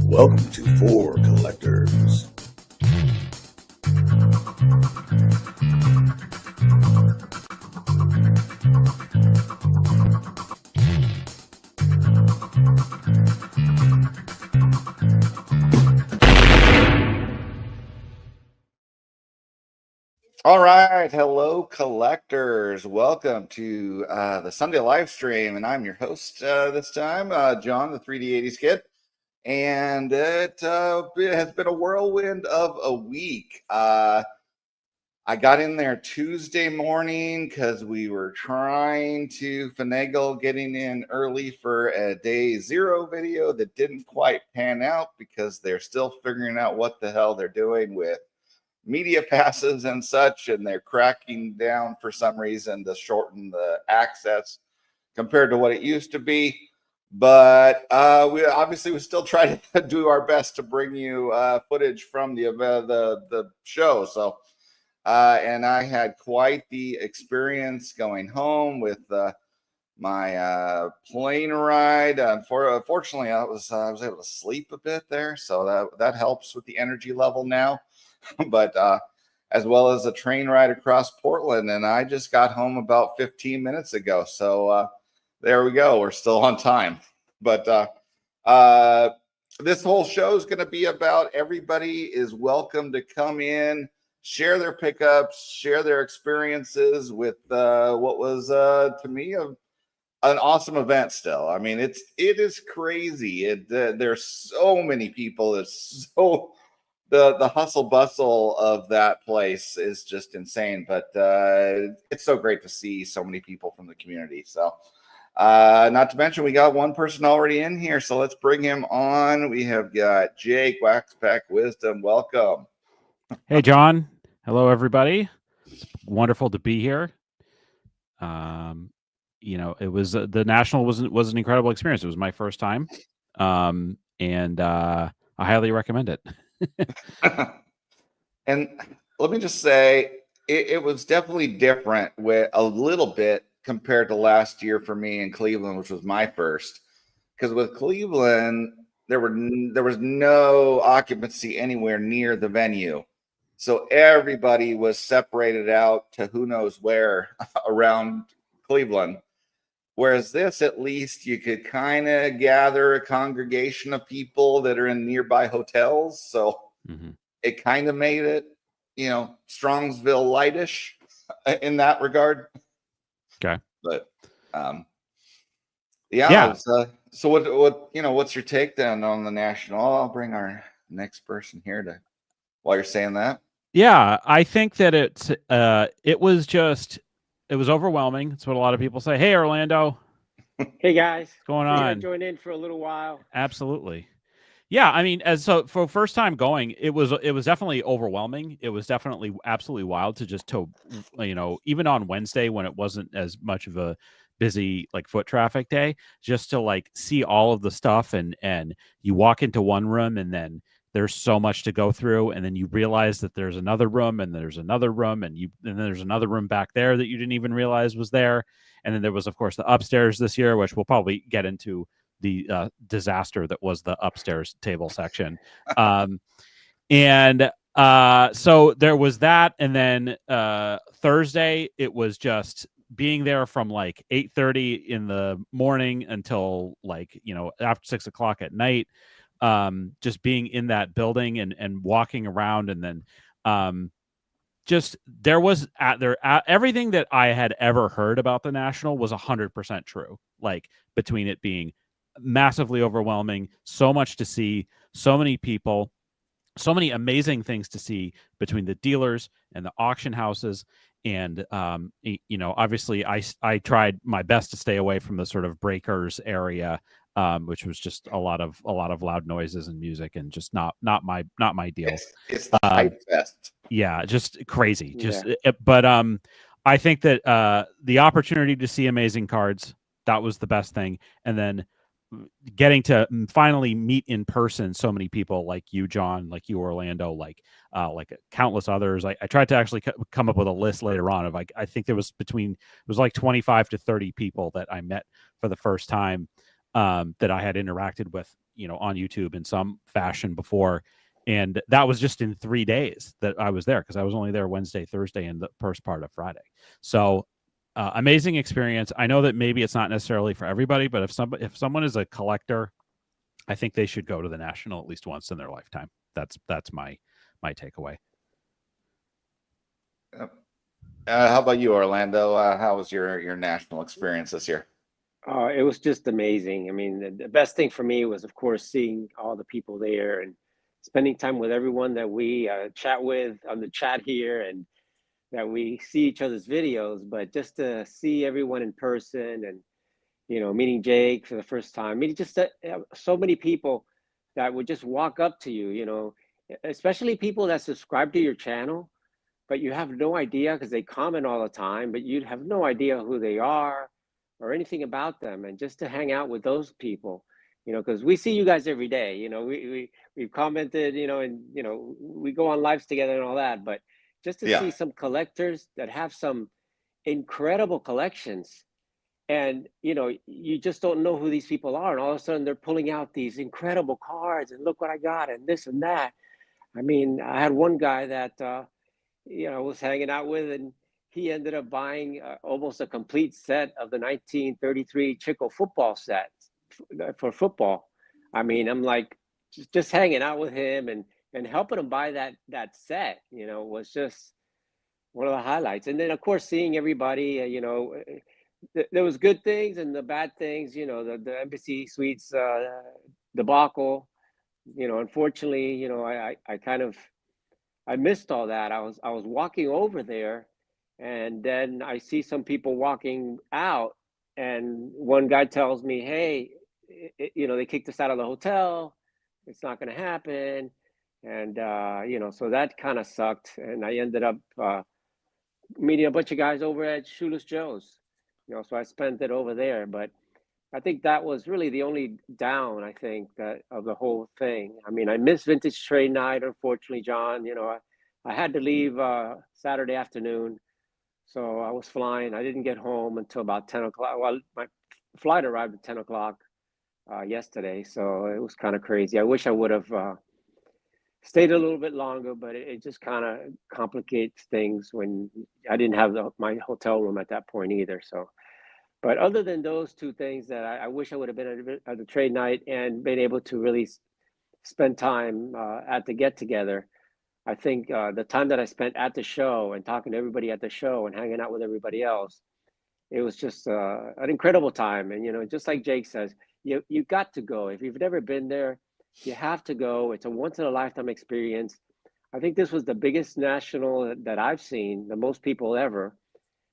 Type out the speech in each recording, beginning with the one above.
Welcome to For Collectors. All right, hello collectors. Welcome to the Sunday live stream, and I'm your host this time, John, the 3D80s Kid. And it has been a whirlwind of a week. I got in there Tuesday morning because we were trying to finagle getting in early for a day 0 video that didn't quite pan out because they're still figuring out what the hell they're doing with media passes and such, and they're cracking down for some reason to shorten the access compared to what it used to be. But we still try to do our best to bring you footage from the show. So and I had quite the experience going home with my plane ride. Fortunately, I was able to sleep a bit there, so that helps with the energy level now. But as well as a train ride across Portland, and I just got home about 15 minutes ago. So there we go. We're still on time. But this whole show is going to be about everybody is welcome to come in, share their pickups, share their experiences with what was to me an awesome event. Still, I mean, it is crazy. There's so many people. It's so the hustle bustle of that place is just insane. But it's so great to see so many people from the community. So not to mention we got one person already in here, so let's bring him on. We have got Jake Waxpack Wisdom. Welcome. Hey John, hello everybody. It's wonderful to be here. It was the National was an incredible experience. It was my first time, and I highly recommend it. And let me just say, it was definitely different with a little bit compared to last year for me in Cleveland, which was my first. Because with Cleveland, there was no occupancy anywhere near the venue. So everybody was separated out to who knows where around Cleveland. Whereas this, at least you could kind of gather a congregation of people that are in nearby hotels. So it kind of made it, Strongsville lightish in that regard. Okay. But yeah. So what's your take then on the National? I'll bring our next person here while you're saying that. Yeah, I think that it was overwhelming. That's what a lot of people say. Hey, Orlando. Hey guys, what's going on? I joined in for a little while. Absolutely. Yeah, I mean, for first time going, it was definitely overwhelming. It was definitely absolutely wild to even on Wednesday when it wasn't as much of a busy like foot traffic day, just to like see all of the stuff and you walk into one room and then there's so much to go through, and then you realize that there's another room and there's another room and then there's another room back there that you didn't even realize was there. And then there was, of course, the upstairs this year, which we'll probably get into the disaster that was the upstairs table section. So there was that. And then Thursday, it was just being there from like 8:30 in the morning until after 6 o'clock at night. Just being in that building and walking around, and then there was everything that I had ever heard about the National was 100% true. Like between it being massively overwhelming, so much to see, so many people, so many amazing things to see between the dealers and the auction houses. And obviously I tried my best to stay away from the sort of breakers area, which was just a lot of loud noises and music, and just not my deal. It's the hype fest. Yeah, just crazy. But I think that the opportunity to see amazing cards, that was the best thing. And then getting to finally meet in person so many people like you, John, like you, Orlando, like countless others. I tried to actually come up with a list later on of I think it was like 25 to 30 people that I met for the first time that I had interacted with on YouTube in some fashion before. And that was just in 3 days that I was there, because I was only there Wednesday, Thursday, and the first part of Friday. So amazing experience. I know that maybe it's not necessarily for everybody, but if someone is a collector, I think they should go to the National at least once in their lifetime. That's my takeaway. How about you, Orlando? How was your national experience this year? It was just amazing. I mean, the best thing for me was, of course, seeing all the people there and spending time with everyone that we chat with on the chat here, and that we see each other's videos. But just to see everyone in person, and meeting Jake for the first time, meeting just so many people that would just walk up to you, especially people that subscribe to your channel, but you have no idea, because they comment all the time, but you'd have no idea who they are or anything about them. And just to hang out with those people, because we see you guys every day, we've commented, and we go on lives together and all that, but just to see some collectors that have some incredible collections, and you just don't know who these people are, and all of a sudden they're pulling out these incredible cards, and look what I got, and this and that. I mean, I had one guy that I was hanging out with, and he ended up buying almost a complete set of the 1933 Chico football set for football. I mean, I'm like, just hanging out with him and helping him buy that set, was just one of the highlights. And then, of course, seeing everybody, there was good things and the bad things, the Embassy Suites debacle, unfortunately, I missed all that. I was walking over there, and then I see some people walking out, and one guy tells me, "Hey, they kicked us out of the hotel. It's not going to happen." And so that kind of sucked. And I ended up meeting a bunch of guys over at Shoeless Joe's. So I spent it over there. But I think that was really the only down, I think, that of the whole thing. I mean, I missed Vintage Trade Night, unfortunately, John. I had to leave Saturday afternoon, so I was flying. I didn't get home until about 10 o'clock. Well, my flight arrived at 10 o'clock yesterday, so it was kind of crazy. I wish I would have stayed a little bit longer, but it just kind of complicates things when I didn't have my hotel room at that point either. So, but other than those two things, that I wish I would have been at the trade night and been able to really spend time at the get together. I think the time that I spent at the show and talking to everybody at the show and hanging out with everybody else, it was just an incredible time. And just like Jake says, you got to go. If you've never been there, you have to go. It's a once in a lifetime experience. I think this was the biggest national that I've seen, the most people ever.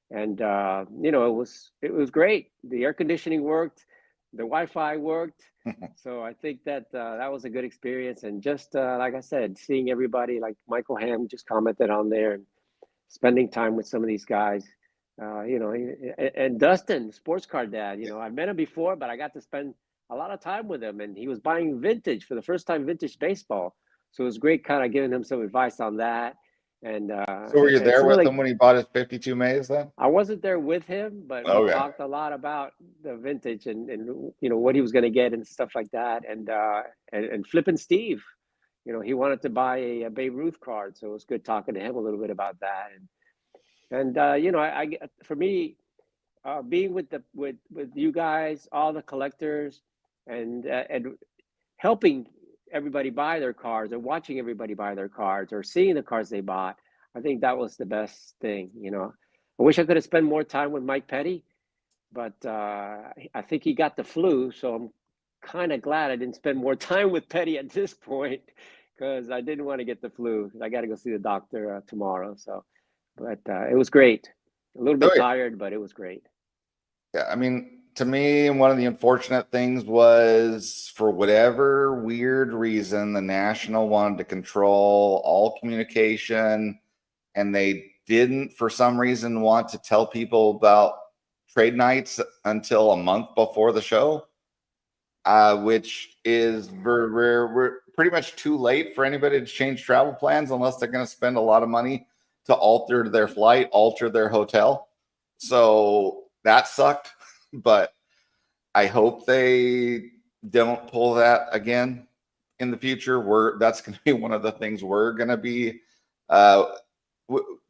And it was great. The air conditioning worked, the Wi-Fi worked. So I think that that was a good experience. And just like I said, seeing everybody, like Michael Ham just commented on there, and spending time with some of these guys, and Dustin, sports card dad, I met him before, but I got to spend a lot of time with him, and he was buying vintage for the first time, vintage baseball. So it was great kind of giving him some advice on that. And so were you there with him when he bought his 52 Mays then? I wasn't there with him, but we talked a lot about the vintage and what he was going to get and stuff like that. And Flippin' Steve, he wanted to buy a Babe Ruth card, so it was good talking to him a little bit about that. And for me, being with you guys, all the collectors, and helping everybody buy their cards, or watching everybody buy their cards, or seeing the cards they bought, I think that was the best thing. I wish I could have spent more time with Mike Petty, but I think he got the flu, so I'm kind of glad I didn't spend more time with Petty at this point, because I didn't want to get the flu. I got to go see the doctor tomorrow. So, but it was great. A little bit tired, but it was great. Yeah, I mean, to me, one of the unfortunate things was, for whatever weird reason, the National wanted to control all communication, and they didn't, for some reason, want to tell people about trade nights until a month before the show, which is we're pretty much too late for anybody to change travel plans unless they're going to spend a lot of money to alter their flight, alter their hotel. So that sucked, but I hope they don't pull that again in the future, that's going to be one of the things we're going to be.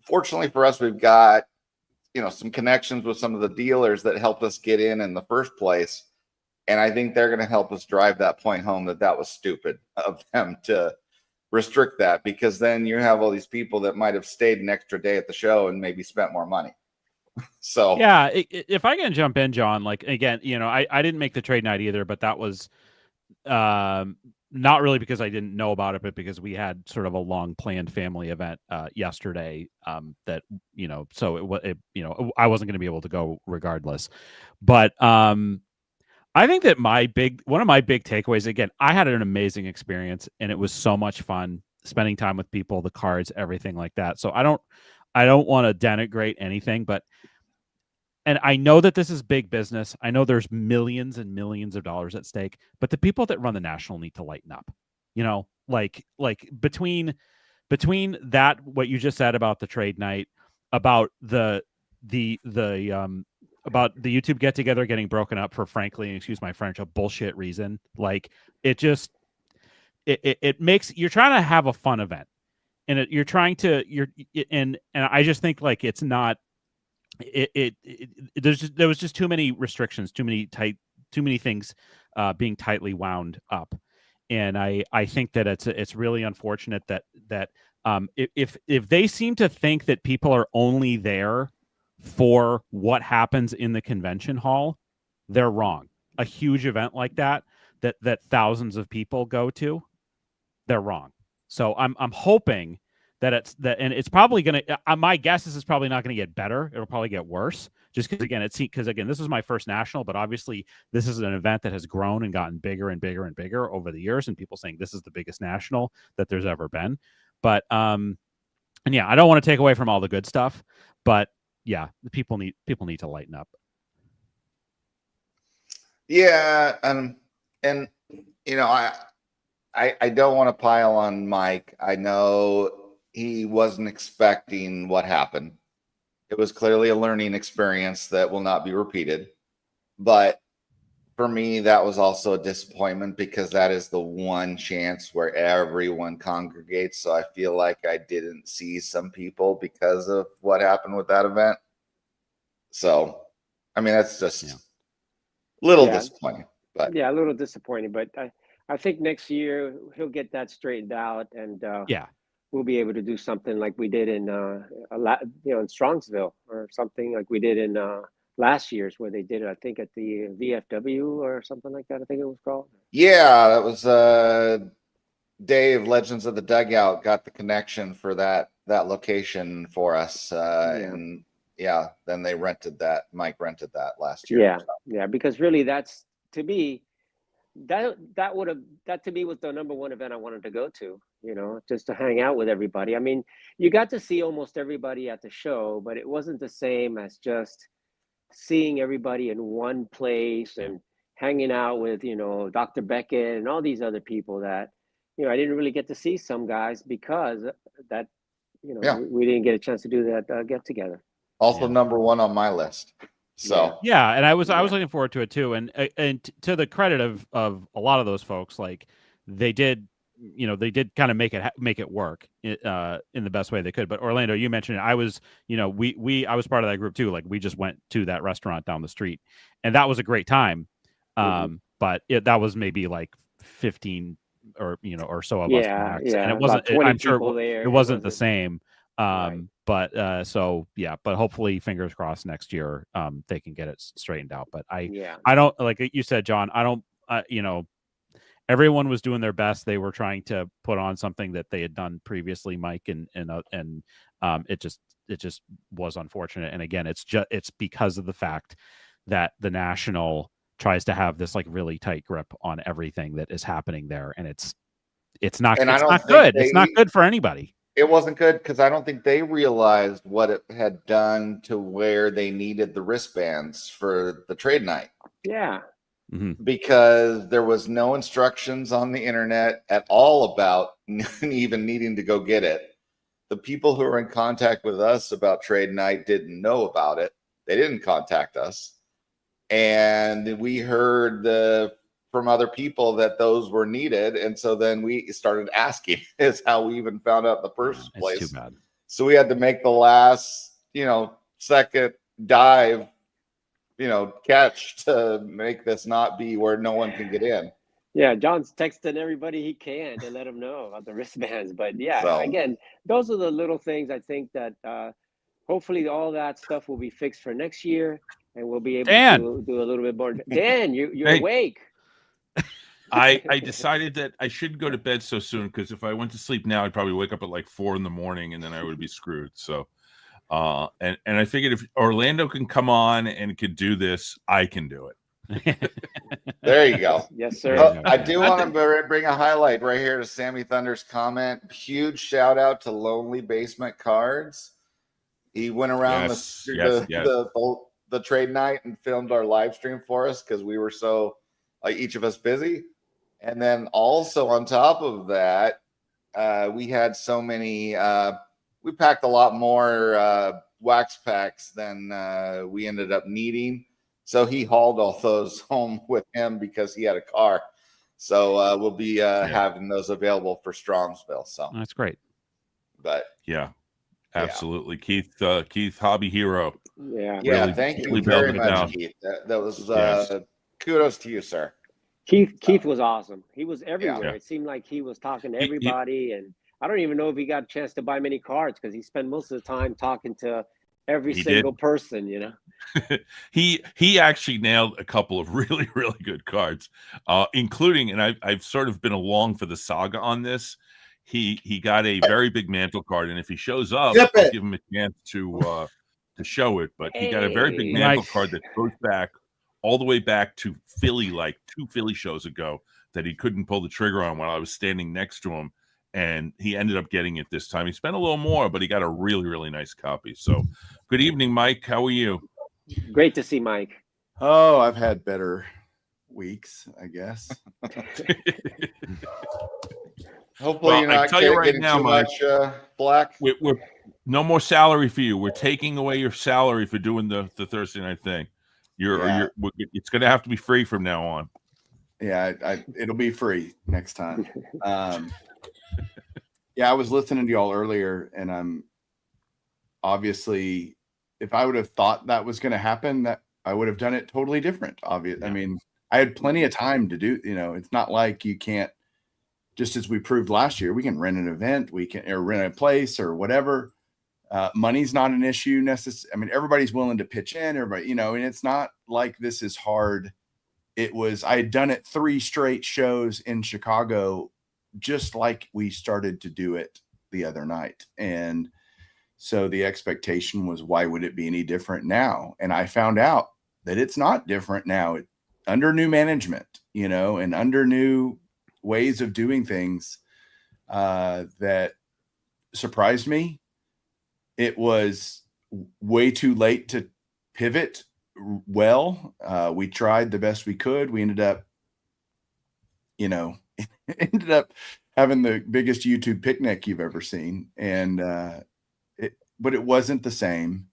Fortunately for us, we've got some connections with some of the dealers that helped us get in the first place, and I think they're going to help us drive that point home that was stupid of them to restrict that, because then you have all these people that might have stayed an extra day at the show and maybe spent more money. So yeah, if I can jump in, John, like again, I didn't make the trade night either, but that was not really because I didn't know about it, but because we had sort of a long planned family event yesterday that so I wasn't going to be able to go regardless. But I think that one of my big takeaways, again, I had an amazing experience and it was so much fun spending time with people, the cards, everything like that. So I don't want to denigrate anything, and I know that this is big business. I know there's millions and millions of dollars at stake, but the people that run the National need to lighten up. Like between that, what you just said about the trade night, about the about the YouTube get together getting broken up for, frankly, excuse my French, a bullshit reason. Like it makes, you're trying to have a fun event, and and I just think like it's not. There was just too many restrictions, too many things being tightly wound up, and I think that it's really unfortunate that if they seem to think that people are only there for what happens in the convention hall, they're wrong. A huge event like that thousands of people go to, they're wrong. So I'm hoping that it's probably going to. My guess is it's probably not going to get better. It'll probably get worse, just because again, this is my first national, but obviously this is an event that has grown and gotten bigger and bigger and bigger over the years, and people saying this is the biggest national that there's ever been. But and yeah, I don't want to take away from all the good stuff, but yeah, the people need to lighten up. Yeah, and I don't want to pile on Mike. I know he wasn't expecting what happened. It was clearly a learning experience that will not be repeated. But for me, that was also a disappointment, because that is the one chance where everyone congregates. So I feel like I didn't see some people because of what happened with that event. So, I mean, that's just a little disappointing. But yeah, a little disappointing. But I think next year he'll get that straightened out, and we'll be able to do something like we did in in Strongsville, or something like we did in last year's, where they did it, I think, at the VFW or something like that. I think it was called. Yeah, that was Dave, Legends of the Dugout, got the connection for that location for us, and then they rented that. Mike rented that last year. Yeah, because really, that's, to me, that to me was the number one event I wanted to go to. Just to hang out with everybody. I mean, you got to see almost everybody at the show, but it wasn't the same as just seeing everybody in one place and hanging out with Dr. Beckett and all these other people that I didn't really get to see some guys, because that we didn't get a chance to do that get together. Also number one on my list. So yeah, and I was looking forward to it too, and to the credit of a lot of those folks, like they did kind of make it work in the best way they could. But Orlando, you mentioned it. I was I was part of that group too. Like we just went to that restaurant down the street, and that was a great time. But that was maybe like 15 or so of us max, and it wasn't. I'm sure it wasn't the same. But but hopefully, fingers crossed, next year they can get it straightened out. But I don't, like you said, John, I don't everyone was doing their best. They were trying to put on something that they had done previously, Mike, and it just was unfortunate. And again, it's because of the fact that the National tries to have this like really tight grip on everything that is happening there, and it's not good. It's not good for anybody. It wasn't good, because I don't think they realized what it had done to where they needed the wristbands for the trade night. Yeah. Because there was no instructions on the internet at all about even needing to go get it. The people who were in contact with us about trade night didn't know about it. They didn't contact us. And we heard the from other people that those were needed. And so then we started asking is how we even found out in the first place. It's too bad. So we had to make the last, second dive, catch to make this not be where no one can get in. Yeah, John's texting everybody he can to let them know about the wristbands. But yeah, So- again, those are the little things I think that hopefully all that stuff will be fixed for next year, and we'll be able to do a little bit more. Dan, you're awake. I decided that I shouldn't go to bed so soon, because if I went to sleep now, I'd probably wake up at like 4 a.m, and then I would be screwed. So, and I figured if Orlando can come on and could do this, I can do it. There you go. Yes, sir. I do want to bring a highlight right here to Sammy Thunder's comment. Huge shout out to Lonely Basement Cards. He went around the trade night and filmed our live stream for us because we were so each of us busy. And then also on top of that, we had so many. We packed a lot more wax packs than we ended up needing. So he hauled all those home with him because he had a car. So we'll be having those available for Strongsville. So that's great. But yeah, absolutely. Yeah. Keith, hobby hero. Yeah. Really, thank you very much, Keith. That was kudos to you, sir. Keith was awesome. He was everywhere. Yeah. It seemed like he was talking to everybody, and I don't even know if he got a chance to buy many cards because he spent most of the time talking to every single person, He actually nailed a couple of really, really good cards, including, and I've sort of been along for the saga on this. He got a very big mantle card, and if he shows up, I'll give him a chance to show it. But he got a very big mantle card that goes back all the way back to Philly, like 2 Philly shows ago, that he couldn't pull the trigger on while I was standing next to him. And he ended up getting it this time. He spent a little more, but he got a really, really nice copy. So good evening, Mike. How are you? Great to see Mike. Oh, I've had better weeks, I guess. Hopefully you're not getting too much black. We're no more salary for you. We're taking away your salary for doing the Thursday night thing. It's going to have to be free from now on. Yeah, it'll be free next time. Yeah, I was listening to y'all earlier, and I'm obviously, if I would have thought that was going to happen, that I would have done it totally different. Obviously, I mean, I had plenty of time to do. It's not like you can't. Just as we proved last year, we can rent an event, we can rent a place or whatever. Money's not an issue necessarily. I mean, everybody's willing to pitch in. Everybody, and it's not like this is hard. I had done it 3 straight shows in Chicago, just like we started to do it the other night. And so the expectation was, why would it be any different now? And I found out that it's not different now. Under new management, and under new ways of doing things that surprised me. It was way too late to pivot well. We tried the best we could. We ended up having the biggest YouTube picnic you've ever seen. And but it wasn't the same.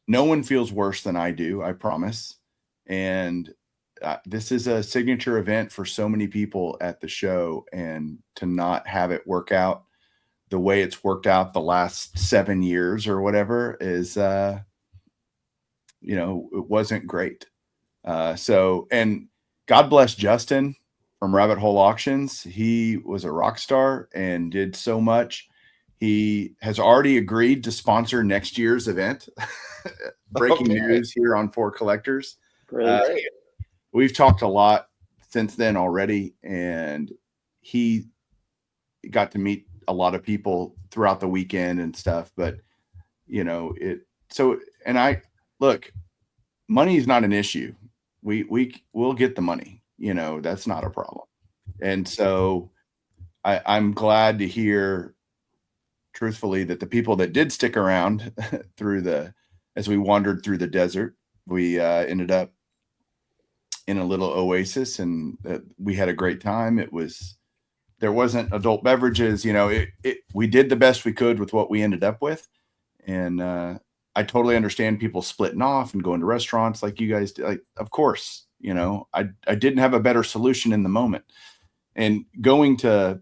No one feels worse than I do, I promise. And this is a signature event for so many people at the show, and to not have it work out the way it's worked out the last 7 years or whatever is, it wasn't great. And God bless Justin from Rabbit Hole Auctions. He was a rock star and did so much. He has already agreed to sponsor next year's event. Breaking news here on For Collectors. Great. We've talked a lot since then already, and he got to meet a lot of people throughout the weekend and stuff. But money is not an issue. We'll get the money. That's not a problem. And so I'm glad to hear, truthfully, that the people that did stick around as we wandered through the desert, we ended up in a little oasis, and we had a great time. There wasn't adult beverages, we did the best we could with what we ended up with. And I totally understand people splitting off and going to restaurants like you guys do. Like, of course, You know, I didn't have a better solution in the moment. And going to,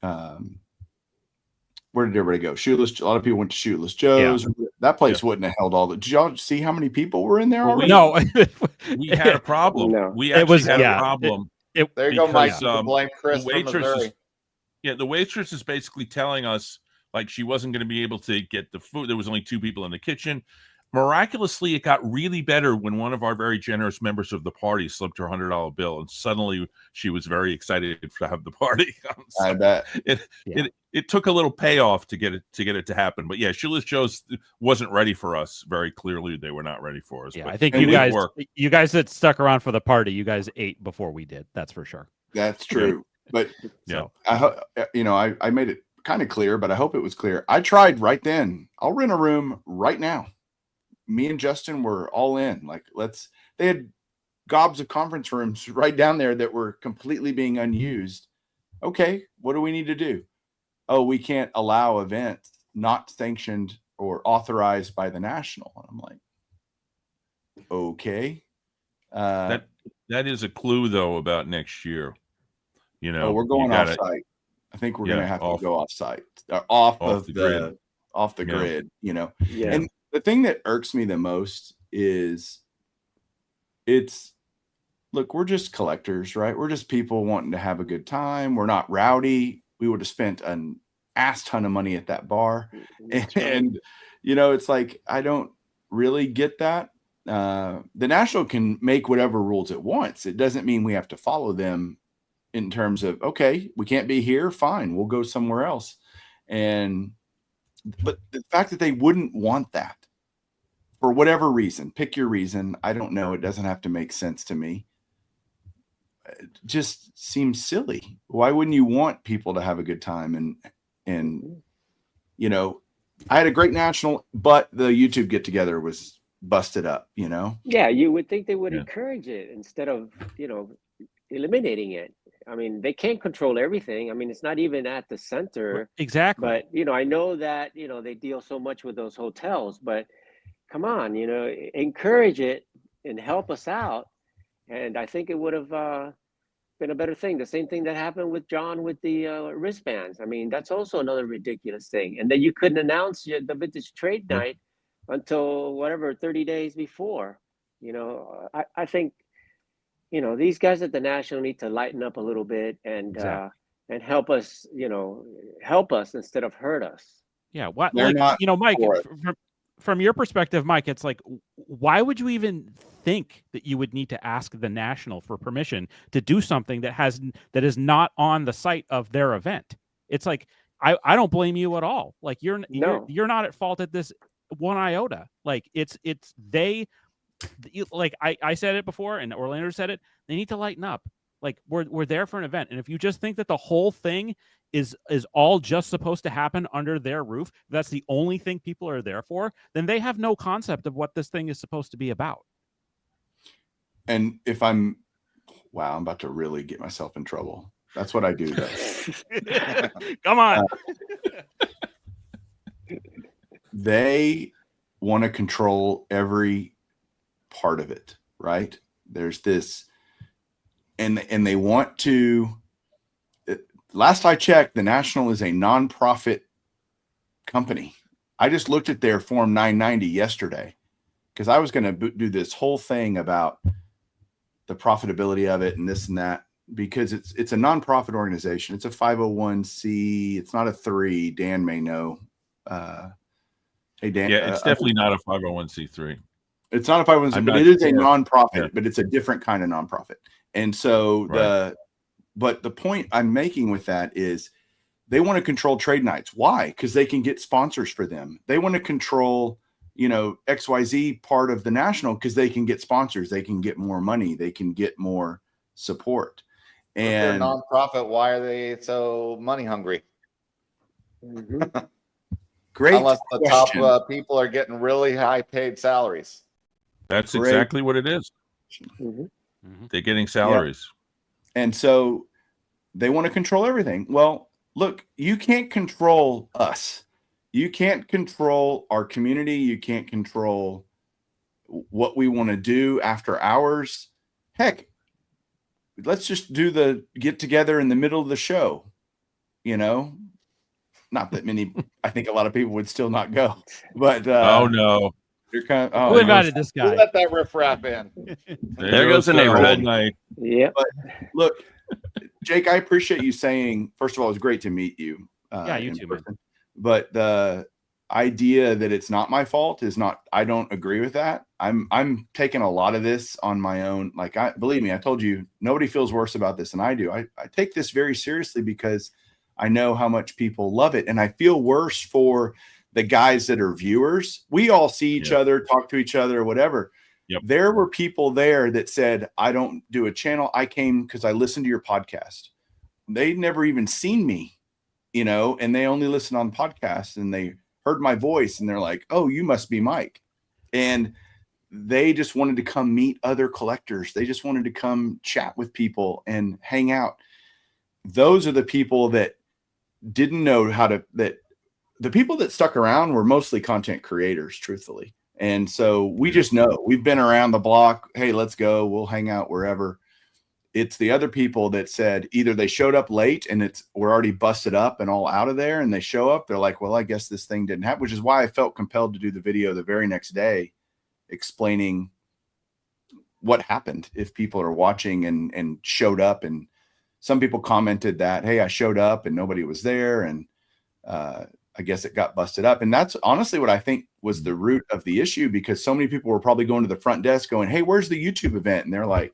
where did everybody go? Shoeless. A lot of people went to Shoeless Joe's. Yeah. That place wouldn't have held all the. Did y'all see how many people were in there already? No, we had a problem. No. We actually had a problem. There you go, Mike. Blame Chris from Missouri. The waitress is basically telling us like she wasn't going to be able to get the food. There was only 2 people in the kitchen. Miraculously, it got really better when one of our very generous members of the party slipped her $100 bill, and suddenly she was very excited to have the party. So I bet it took a little payoff to get it to happen. But yeah, Shoeless Joe's wasn't ready for us. Very clearly, they were not ready for us. Yeah, but I think you guys that stuck around for the party, you guys ate before we did. That's for sure. That's true. But yeah, I made it kind of clear, but I hope it was clear. I tried right then. I'll rent a room right now. Me and Justin were all in. Like, they had gobs of conference rooms right down there that were completely being unused. Okay, what do we need to do? Oh, we can't allow events not sanctioned or authorized by the national. And I'm like, okay. That is a clue though about next year. You know, we're going off site. I think we're going to have to go off site, off the grid. You know, and the thing that irks me the most is look, we're just collectors, right? We're just people wanting to have a good time. We're not rowdy. We would have spent an ass ton of money at that bar. And you know, it's like, I don't really get that. The national can make whatever rules it wants. It doesn't mean we have to follow them in terms of, okay, we can't be here. Fine. We'll go somewhere else. But the fact that they wouldn't want that for whatever reason, pick your reason. I don't know. It doesn't have to make sense to me. It just seems silly. Why wouldn't you want people to have a good time? And you know, I had a great national, but the YouTube get together was busted up, you know? Yeah. You would think they would encourage it instead of, you know, eliminating it. I mean, they can't control everything. I mean, it's not even at the center. Exactly. But, you know, I know that, you know, they deal so much with those hotels, but come on, you know, encourage it and help us out. And I think it would have been a better thing. The same thing that happened with John with the wristbands. I mean, that's also another ridiculous thing. And then you couldn't announce the vintage trade night until whatever, 30 days before. You know, I think, you know, these guys at the national need to lighten up a little bit and help us, you know, help us instead of hurt us. Yeah. What, like, you know, Mike, from your perspective, Mike, it's like, why would you even think that you would need to ask the national for permission to do something that is not on the site of their event? It's like, I don't blame you at all. Like you're not at fault at this one iota. Like like I said it before and Orlando said it, they need to lighten up. Like we're there for an event. And if you just think that the whole thing is all just supposed to happen under their roof, that's the only thing people are there for, then they have no concept of what this thing is supposed to be about. And if I'm about to really get myself in trouble. That's what I do though. Come on. They want to control every part of it, right? There's this, and they want to. Last I checked, the National is a nonprofit company. I just looked at their Form 990 yesterday because I was going to do this whole thing about the profitability of it and this and that, because it's a nonprofit organization. It's a 501c. It's not a 3. Dan may know. Hey Dan, yeah, it's definitely not a 501c3. It's not a 501c, but it is a nonprofit. But it's a different kind of nonprofit. And so but the point I'm making with that is they want to control trade nights. Why? Because they can get sponsors for them. They want to control, XYZ part of the National because they can get sponsors. They can get more money. They can get more support. And if they're a nonprofit, why are they so money hungry? Mm-hmm. Great. Unless the question. top people are getting really high paid salaries. That's exactly what it is. Mm-hmm. They're getting salaries. Yeah. And so they want to control everything. Well, look, you can't control us. You can't control our community. You can't control what we want to do after hours. heck, let's just do the get together in the middle of the show. You know, not that many. I think a lot of people would still not go, but Oh no, you're kind of. Who Oh, invited this Who guy? let that riffraff in? there goes the the whole neighborhood. night. Yep. But look, Jake, I appreciate you saying. First of all, it was great to meet you. Yeah, you in too, man. person. But the idea that it's not my fault is not. I don't agree with that. I'm taking a lot of this on my own. Like, believe me, I told you, nobody feels worse about this than I do. I take this very seriously because I know how much people love it, and I feel worse for the guys that are viewers. We all see each other, talk to each other, whatever. Yep. There were people there that said, I don't do a channel. I came because I listened to your podcast. They'd never even seen me, you know, and they only listen on podcasts, and they heard my voice and they're like, oh, you must be Mike. And they just wanted to come meet other collectors. They just wanted to come chat with people and hang out. Those are the people that didn't know how to, that the people that stuck around were mostly content creators, truthfully. And so we just know, we've been around the block. Hey, let's go. We'll hang out wherever. It's the other people that said either they showed up late and we're already busted up and all out of there, and they show up. They're like, well, I guess this thing didn't happen, which is why I felt compelled to do the video the very next day explaining what happened if people are watching and showed up. And some people commented that, hey, I showed up and nobody was there. And I guess it got busted up. And that's honestly what I think was the root of the issue, because so many people were probably going to the front desk going, hey, where's the YouTube event? And they're like,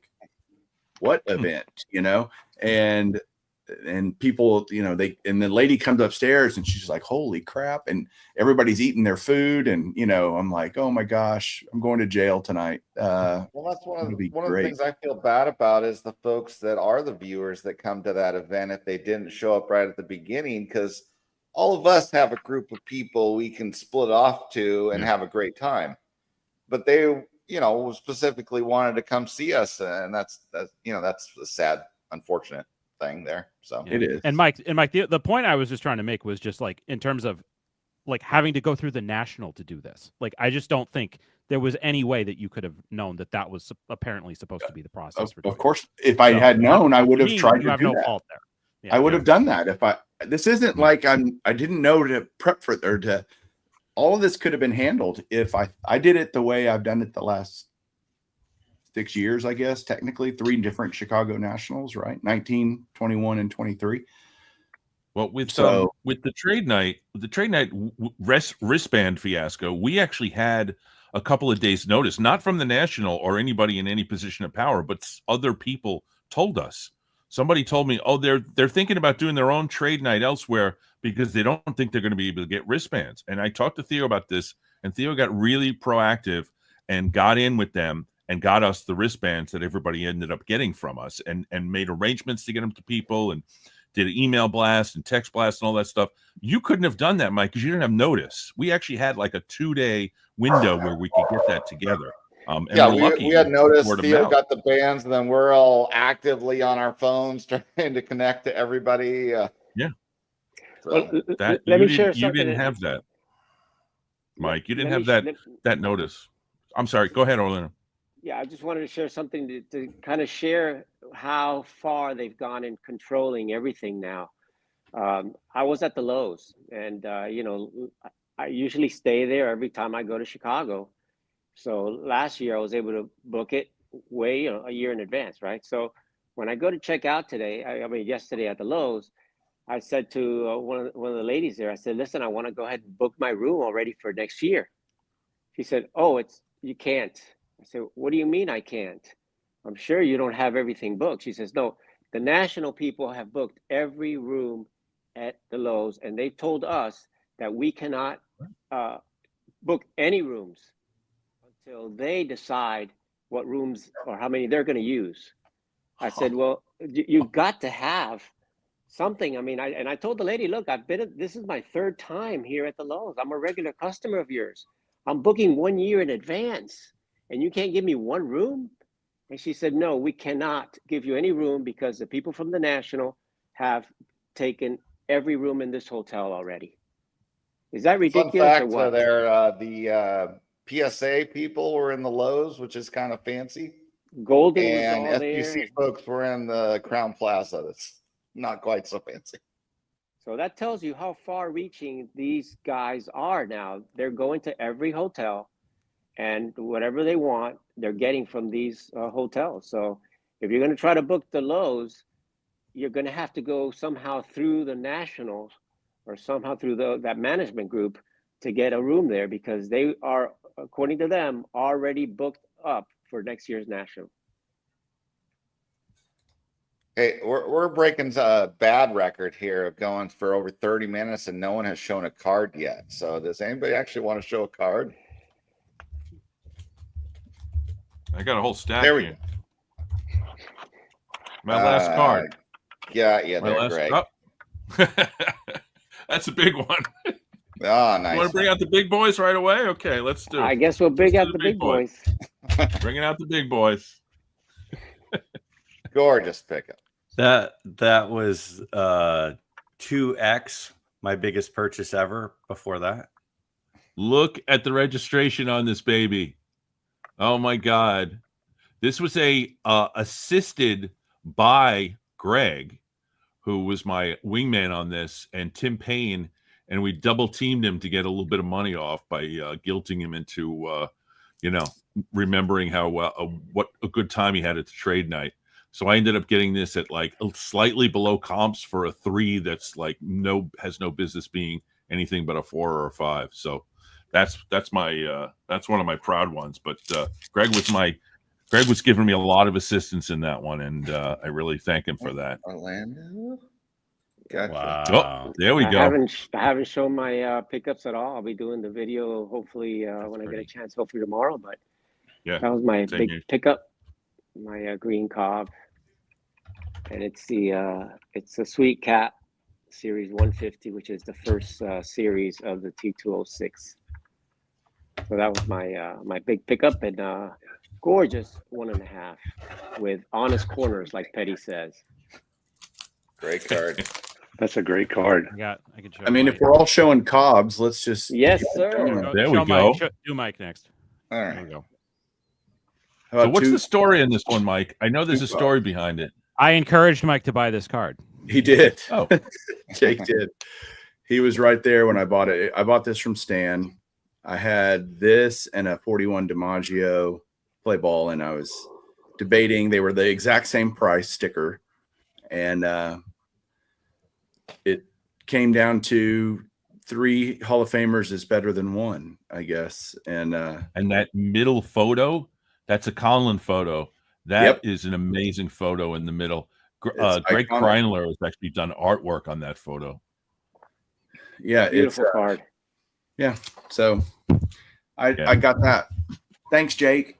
what event? You know, and people, you know, and the lady comes upstairs and she's like, holy crap. And everybody's eating their food. And, you know, I'm like, oh my gosh, I'm going to jail tonight. Well, that's one of the things I feel bad about is the folks that are the viewers that come to that event if they didn't show up right at the beginning, because all of us have a group of people we can split off to and have a great time. But they, you know, specifically wanted to come see us, and that's you know, that's a sad, unfortunate thing there. So it is. And Mike, the point I was just trying to make was just like in terms of like having to go through the national to do this. Like, I just don't think there was any way that you could have known that was apparently supposed to be the process. Of course, if I had known, I would have tried to do that. Fault there. Yeah, I would have done that if this isn't like I didn't know to prep for or to. All of this could have been handled if I did it the way I've done it the last 6 years, I guess, technically 3 different Chicago Nationals, right? 19, 21, and 23. Well, with the trade night wristband fiasco, we actually had a couple of days notice, not from the National or anybody in any position of power, but other people told us. Somebody told me, oh, they're thinking about doing their own trade night elsewhere because they don't think they're going to be able to get wristbands. And I talked to Theo about this, and Theo got really proactive and got in with them and got us the wristbands that everybody ended up getting from us, and made arrangements to get them to people and did an email blast and text blast and all that stuff. You couldn't have done that, Mike, because you didn't have notice. We actually had like a 2-day window where we could get that together. And yeah, we had noticed Theo got the bands, and then we're all actively on our phones trying to connect to everybody. Yeah. Well, that let me share something. You didn't have that, Mike. You didn't have that notice. I'm sorry. Go ahead, Orlando. Yeah, I just wanted to share something to kind of share how far they've gone in controlling everything now. I was at the Lowe's, and you know, I usually stay there every time I go to Chicago. So last year I was able to book it way a year in advance, right? So when I go to check out today, I mean yesterday at the Lowe's, I said to one of the ladies there, I said, listen, I want to go ahead and book my room already for next year. She said, oh, you can't. I said, what do you mean I can't? I'm sure you don't have everything booked. She says, no, the National people have booked every room at the Lowe's, and they told us that we cannot book any rooms until they decide what rooms or how many they're going to use. I said, well, you've got to have something. I mean, I told the lady, look, this is my 3rd time here at the Lowe's. I'm a regular customer of yours. I'm booking 1 year in advance, and you can't give me one room? And she said, no, we cannot give you any room because the people from the National have taken every room in this hotel already. Is that ridiculous or what? The PSA people were in the Lowe's, which is kind of fancy. Golden and was all SGC there. folks were in the Crown Plaza. That's not quite so fancy. So that tells you how far-reaching these guys are now. They're going to every hotel, and whatever they want, they're getting from these hotels. So if you're going to try to book the lows, you're going to have to go somehow through the Nationals or somehow through that management group to get a room there, because they are, according to them, already booked up for next year's National. Hey, we're breaking a bad record here of going for over 30 minutes and no one has shown a card yet. So does anybody actually want to show a card? I got a whole stack There we here. My last card. Yeah, My there, last, Greg. oh. That's a big one. Oh, nice. You want to bring out the big boys right away? Okay, let's do it. I guess we'll bring out the big boys. Bringing out the big boys. Gorgeous pickup. That was 2x my biggest purchase ever before that. Look at the registration on this baby. Oh my God. This was a assisted by Greg, who was my wingman on this, and Tim Payne, and we double teamed him to get a little bit of money off by guilting him into remembering how what a good time he had at the trade night. So I ended up getting this at like slightly below comps for a 3 that's like has no business being anything but a 4 or a 5. So that's my that's one of my proud ones. But Greg was giving me a lot of assistance in that one, and I really thank him for that. Orlando. Gotcha. Wow. Oh, there we go. I haven't shown my pickups at all. I'll be doing the video hopefully when I get a chance, hopefully tomorrow. But Yeah, that was my same big here. pickup, my green Cobb, and it's a Sweet Cat Series 150, which is the first series of the T206. So that was my big pickup, and gorgeous 1.5 with honest corners, like Petty says. Great card. That's a great card. I can show. I mean, Mike. if we're all showing Cobbs, let's just Yes, keep it sir. going. There we Show go. Mike. Do Mike next. All There right. we go. How So about what's two- the story in this one, Mike? I know there's a two story behind it. I encouraged Mike to buy this card. He did. Oh. Jake did. He was right there when I bought it. I bought this from Stan. I had this and a 41 DiMaggio play ball, and I was debating. They were the exact same price sticker, and it came down to 3 Hall of Famers is better than 1, I guess. And that middle photo, that's a Conlon photo. That Yep. is an amazing photo in the middle. It's Greg iconic. Kreinler has actually done artwork on that photo. yeah, Beautiful it's card. so I got that. Thanks, Jake.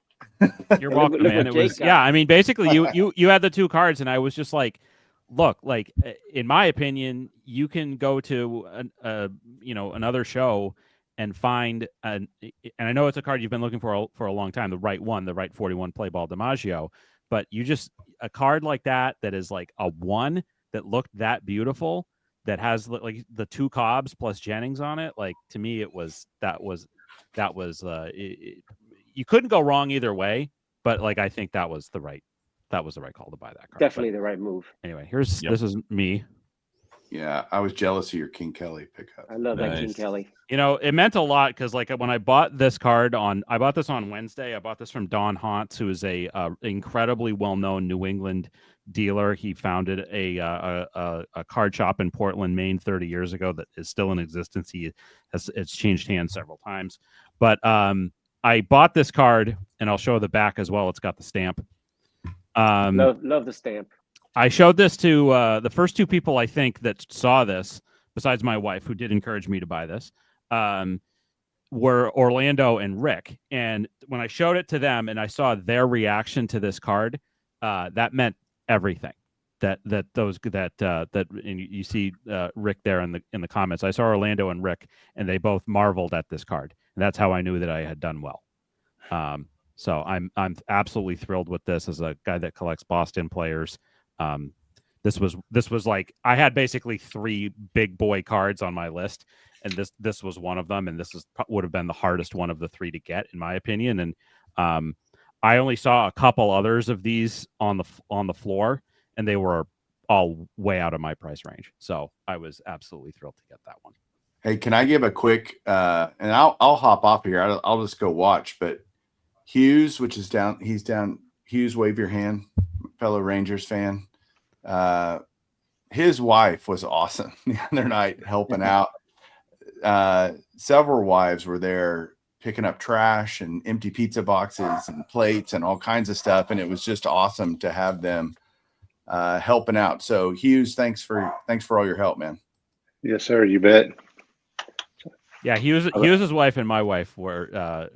You're Look- welcome, look man. what It was Jake got. yeah. I mean, basically, you had the 2 cards, and I was just like, look, like in my opinion, you can go to another show and find and I know it's a card you've been looking for a long time, the right one, the right 41 play ball DiMaggio, but a card like that is like a 1 that looked that beautiful, that has like the 2 Cobbs plus Jennings on it. Like, to me, that was you couldn't go wrong either way. But like, I think that was the right call to buy that card. Definitely the right move. But anyway, this is me. Yeah, I was jealous of your King Kelly pickup. I love that King Nice. Kelly. It meant a lot because like when I bought this card I bought this on Wednesday. I bought this from Don Hantz, who is a incredibly well-known New England dealer. He founded a card shop in Portland, Maine 30 years ago that is still in existence. It's changed hands several times. But I bought this card, and I'll show the back as well. It's got the stamp. Love the stamp. I showed this to the first 2 people I think that saw this, besides my wife, who did encourage me to buy this, were Orlando and Rick. And when I showed it to them and I saw their reaction to this card, that meant everything. And you see Rick there in the comments. I saw Orlando and Rick, and they both marveled at this card, and that's how I knew that I had done well. So I'm absolutely thrilled with this as a guy that collects Boston players. This was like I had basically 3 big boy cards on my list, and this was one of them, and would have been the hardest one of the 3 to get, in my opinion. And I only saw a couple others of these on the floor, and they were all way out of my price range. So I was absolutely thrilled to get that one. Hey, can I give a quick and I'll hop off here. I'll just go watch. But Hughes, which is down, he's down. Hughes, wave your hand, fellow Rangers fan. His wife was awesome the other night helping out. Several wives were there picking up trash and empty pizza boxes and plates and all kinds of stuff, and it was just awesome to have them helping out. So Hughes, thanks for all your help, man. Yes, sir. You bet. Yeah, Hughes's wife and my wife were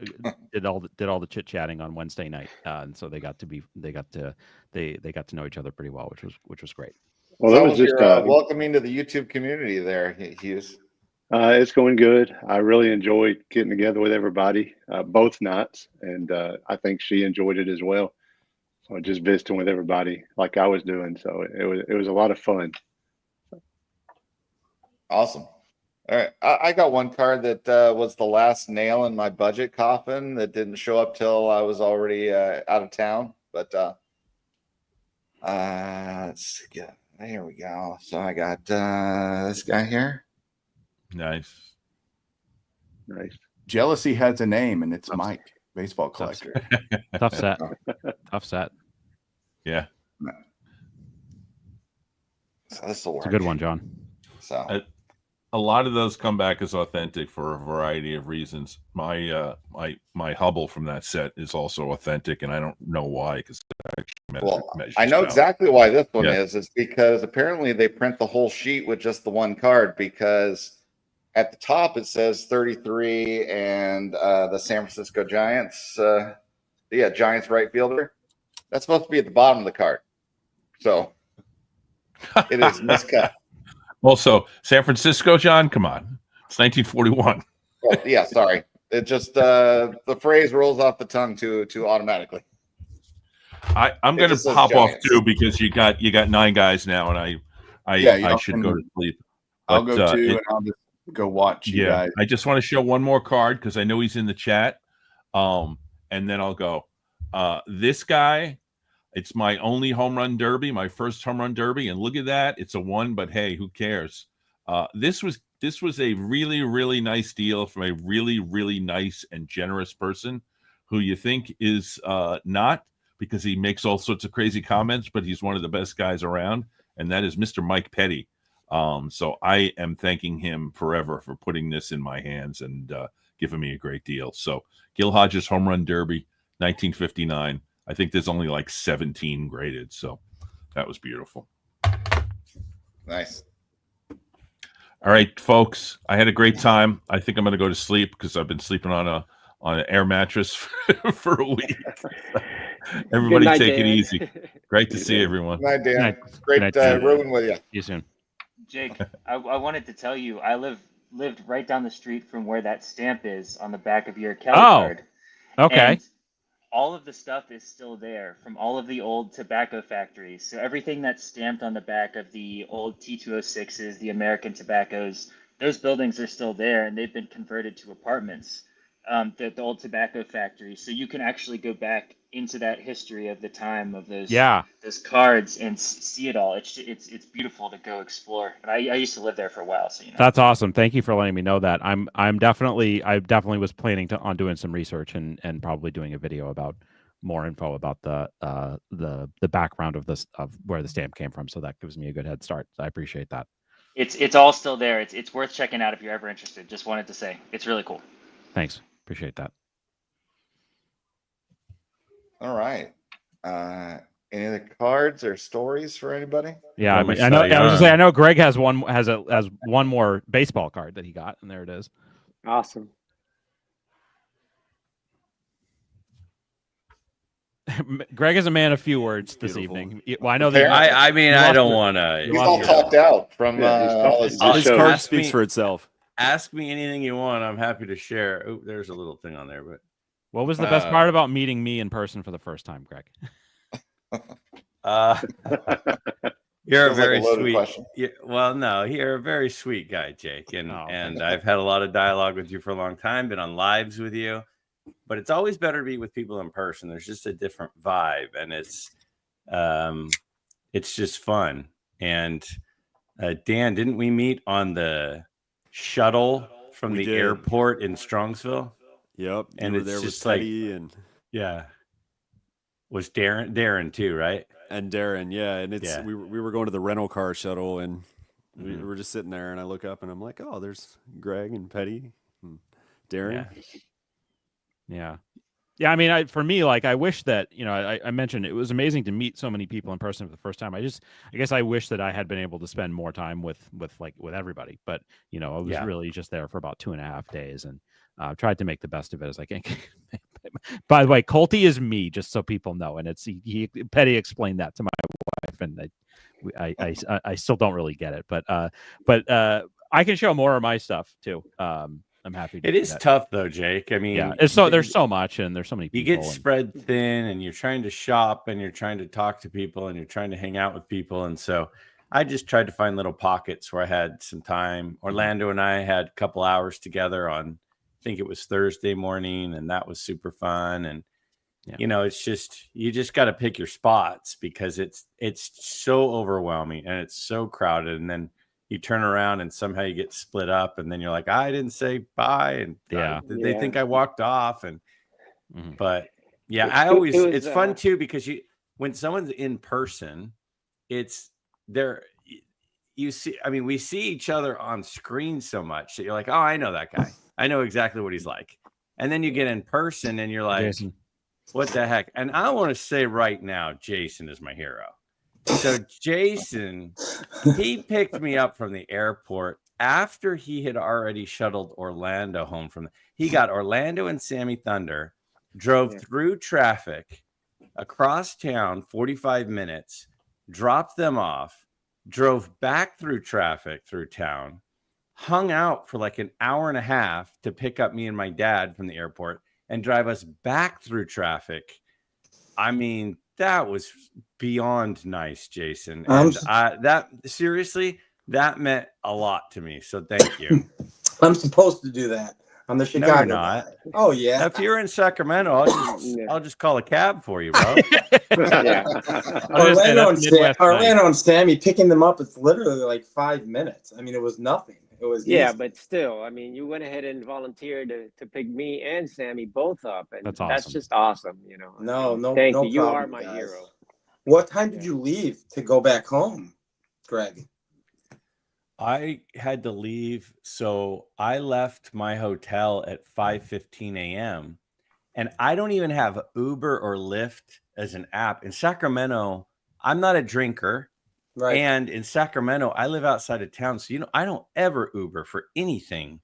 did all the chit chatting on Wednesday night, and so they got to know each other pretty well, which was great. Well, that was just welcoming to the YouTube community there, Hughes. It's going good. I really enjoyed getting together with everybody both nights, and I think she enjoyed it as well. So just visiting with everybody like I was doing. So it was a lot of fun. Awesome. All right, I got one card that was the last nail in my budget coffin that didn't show up till I was already out of town. But let's see. Here we go. So I got this guy here. Nice. Jealousy has a name, and it's Mike, baseball collector. Tough set. Tough set. Yeah. So this will work. It's a good one, John. So a lot of those come back as authentic for a variety of reasons. My Hubble from that set is also authentic, and I don't know why, because I know exactly why this one is. It's because apparently they print the whole sheet with just the one card, because at the top it says 33 and the San Francisco Giants. Giants right fielder. That's supposed to be at the bottom of the card. So it is miscut. Also, San Francisco, John, come on. It's 1941. Well, yeah, sorry. It just the phrase rolls off the tongue too automatically. I'm going to hop off too, because you got 9 guys now, and I should go to sleep. I'll go too, and I'll just go watch you guys. I just want to show one more card because I know he's in the chat. And then I'll go. This guy, it's my only home run derby, my first home run derby, and look at that. It's a 1, but hey, who cares? This was a really, really nice deal from a really, really nice and generous person who you think is not, because he makes all sorts of crazy comments, but he's one of the best guys around, and that is Mr. Mike Petty. So I am thanking him forever for putting this in my hands and giving me a great deal. So Gil Hodges Home Run Derby, 1959. I think there's only like 17 graded, so that was beautiful. Nice. All right, folks, I had a great time. I think I'm going to go to sleep because I've been sleeping on an air mattress for a week. Everybody night, take Dan. it easy. Great to see everyone. Good night, Dan. Good night. Great Good night, rolling with you. See you soon. Jake, I wanted to tell you, I lived right down the street from where that stamp is on the back of your Kelly card. Okay. And all of the stuff is still there from all of the old tobacco factories. So everything that's stamped on the back of the old T206s, the American tobaccos, those buildings are still there, and they've been converted to apartments, the old tobacco factories. So you can actually go back into that history of the time of those cards and see it all. It's beautiful to go explore. And I used to live there for a while, so you know. That's awesome. Thank you for letting me know that. I definitely was planning on doing some research and probably doing a video about more info about the background of this, of where the stamp came from. So that gives me a good head start. I appreciate that. It's all still there. It's worth checking out if you're ever interested. Just wanted to say it's really cool. Thanks. Appreciate that. All right. Any other cards or stories for anybody? Yeah, I know. I was gonna say I know Greg has one more baseball card that he got, and there it is. Awesome. Greg is a man of few words this evening. Well, I know that. I mean, I don't want to. He's all talked out from all his card speaks for itself. Ask me anything you want. I'm happy to share. Oh, there's a little thing on there, but what was the best part about meeting me in person for the first time, Greg? You're a very sweet. No, you're a very sweet guy, Jake, and I've had a lot of dialogue with you for a long time. Been on lives with you, but it's always better to be with people in person. There's just a different vibe, and it's just fun. And Dan, didn't we meet on the shuttle from the airport in Strongsville? Yep. And you it's were there just with Teddy and was Darren too, right? And Darren, yeah. And we were going to the rental car shuttle, and we were just sitting there, and I look up and I'm like, oh, there's Greg and Petty and Darren. Yeah. I mean, for me, like, I wish that, I mentioned it was amazing to meet so many people in person for the first time. I guess I wish that I had been able to spend more time with everybody, but I was really just there for about 2.5 days, and tried to make the best of it as I can. By the way, Colty is me, just so people know, and it's Petty explained that to my wife, and I still don't really get it, but I can show more of my stuff too. I'm happy to It is tough though, Jake. I mean, there's so much, and there's so many people. You get spread thin, and you're trying to shop, and you're trying to talk to people, and you're trying to hang out with people. And so I just tried to find little pockets where I had some time. Orlando and I had a couple hours together on, I think it was Thursday morning, and that was super fun. And it's just, you just got to pick your spots, because it's so overwhelming and it's so crowded. And then you turn around and somehow you get split up, and then you're like, I didn't say bye, and they think I walked off. And but it's fun too, because when someone's in person, we see each other on screen so much that you're like, oh, I know that guy, I know exactly what he's like. And then you get in person and you're like, Jason, what the heck? And I want to say right now, Jason is my hero. So Jason, he picked me up from the airport after he had already shuttled Orlando home he got Orlando and Sammy Thunder, drove through traffic across town, 45 minutes, dropped them off, drove back through traffic through town, hung out for like an hour and a half to pick up me and my dad from the airport and drive us back through traffic. I mean, that was beyond nice, Jason. And that meant a lot to me. So thank you. I'm supposed to do that. I'm the Chicago. No, you're not. Guy. Oh yeah. If you're in Sacramento, I'll just call a cab for you, bro. Orlando and Sammy picking them up. It's literally like 5 minutes. I mean, it was nothing. It was easy. But still, I mean, you went ahead and volunteered to pick me and Sammy both up, and that's awesome. That's just awesome. Thank you. You You problem, are my guys. hero. What time did you leave to go back home, Greg? I had to leave, so I left my hotel at 5:15 a.m. and I don't even have Uber or Lyft as an app. In Sacramento, I'm not a drinker. Right. And in Sacramento, I live outside of town. So, I don't ever Uber for anything.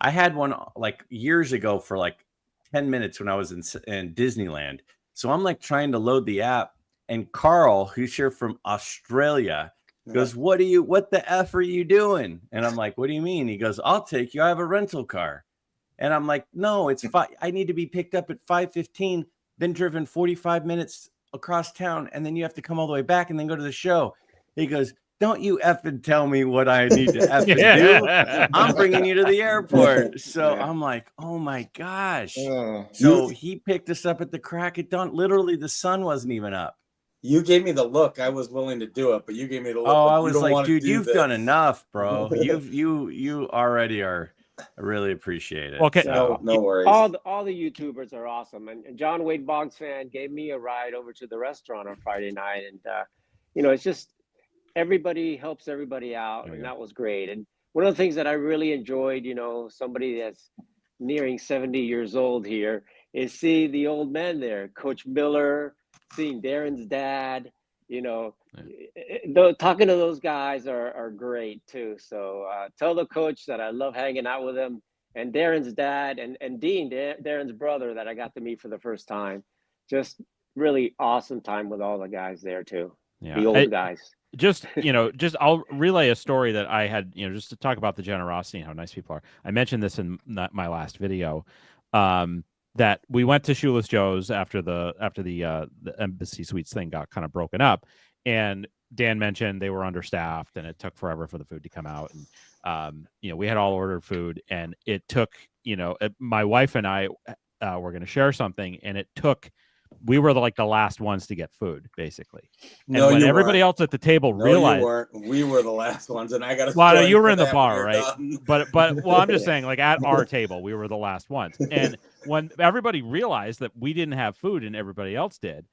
I had one like years ago for like 10 minutes when I was in Disneyland. So I'm like trying to load the app. And Carl, who's here from Australia, goes, what the F are you doing? And I'm like, what do you mean? He goes, I'll take you. I have a rental car. And I'm like, no, it's fine. I need to be picked up at 5:15, then driven 45 minutes across town. And then you have to come all the way back and then go to the show. He goes, don't you effing tell me what I need to effing do. I'm bringing you to the airport. So I'm like, oh my gosh. So he picked us up at the crack of dawn. Literally, the sun wasn't even up. You gave me the look. I was willing to do it, but you gave me the look. Oh, I was like, dude, you've done enough, bro. You already are. I really appreciate it. Okay, no worries. All the YouTubers are awesome, and John Wade Boggs fan gave me a ride over to the restaurant on Friday night, and it's just everybody helps everybody out, and that was great. And one of the things that I really enjoyed, somebody that's nearing 70 years old here, is see the old men there, Coach Miller, seeing Darren's dad, talking to those guys are great too. So tell the coach that I love hanging out with him, and Darren's dad and Dean, Darren's brother, that I got to meet for the first time. Just really awesome time with all the guys there too. The old guys. I'll relay a story that I had, just to talk about the generosity and how nice people are. I mentioned this in my last video. That we went to Shoeless Joe's after the Embassy Suites thing got kind of broken up, and Dan mentioned they were understaffed and it took forever for the food to come out, and we had all ordered food, and it took my wife and I we're going to share something. And we were like the last ones to get food, basically. And No, when you everybody weren't. else at the table No, realized, you weren't. We were the last ones, and I got a well, no, story you were for in the that when bar, you're right? done. But well, I'm just saying, like at our table, we were the last ones. And when everybody realized that we didn't have food and everybody else did,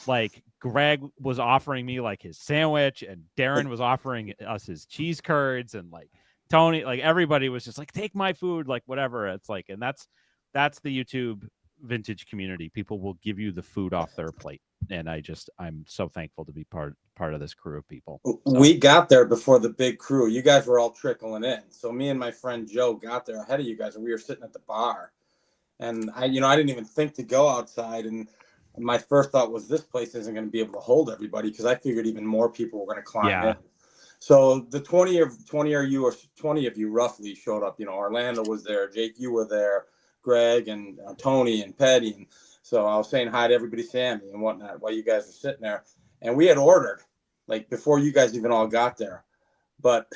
like Greg was offering me like his sandwich, and Darren was offering us his cheese curds, and like Tony, like everybody was just like, take my food, like whatever. It's like, and that's the YouTube vintage community. People will give you the food off their plate. And I'm so thankful to be part of this crew of people. So. We got there before the big crew. You guys were all trickling in. So me and my friend Joe got there ahead of you guys, and we were sitting at the bar. And I didn't even think to go outside. And my first thought was, this place isn't going to be able to hold everybody, because I figured even more people were going to climb in. So the 20 of you roughly showed up. Orlando was there, Jake, you were there, Greg and Tony and Petty. And so I was saying hi to everybody, Sammy and whatnot, while you guys were sitting there. And we had ordered like before you guys even all got there. But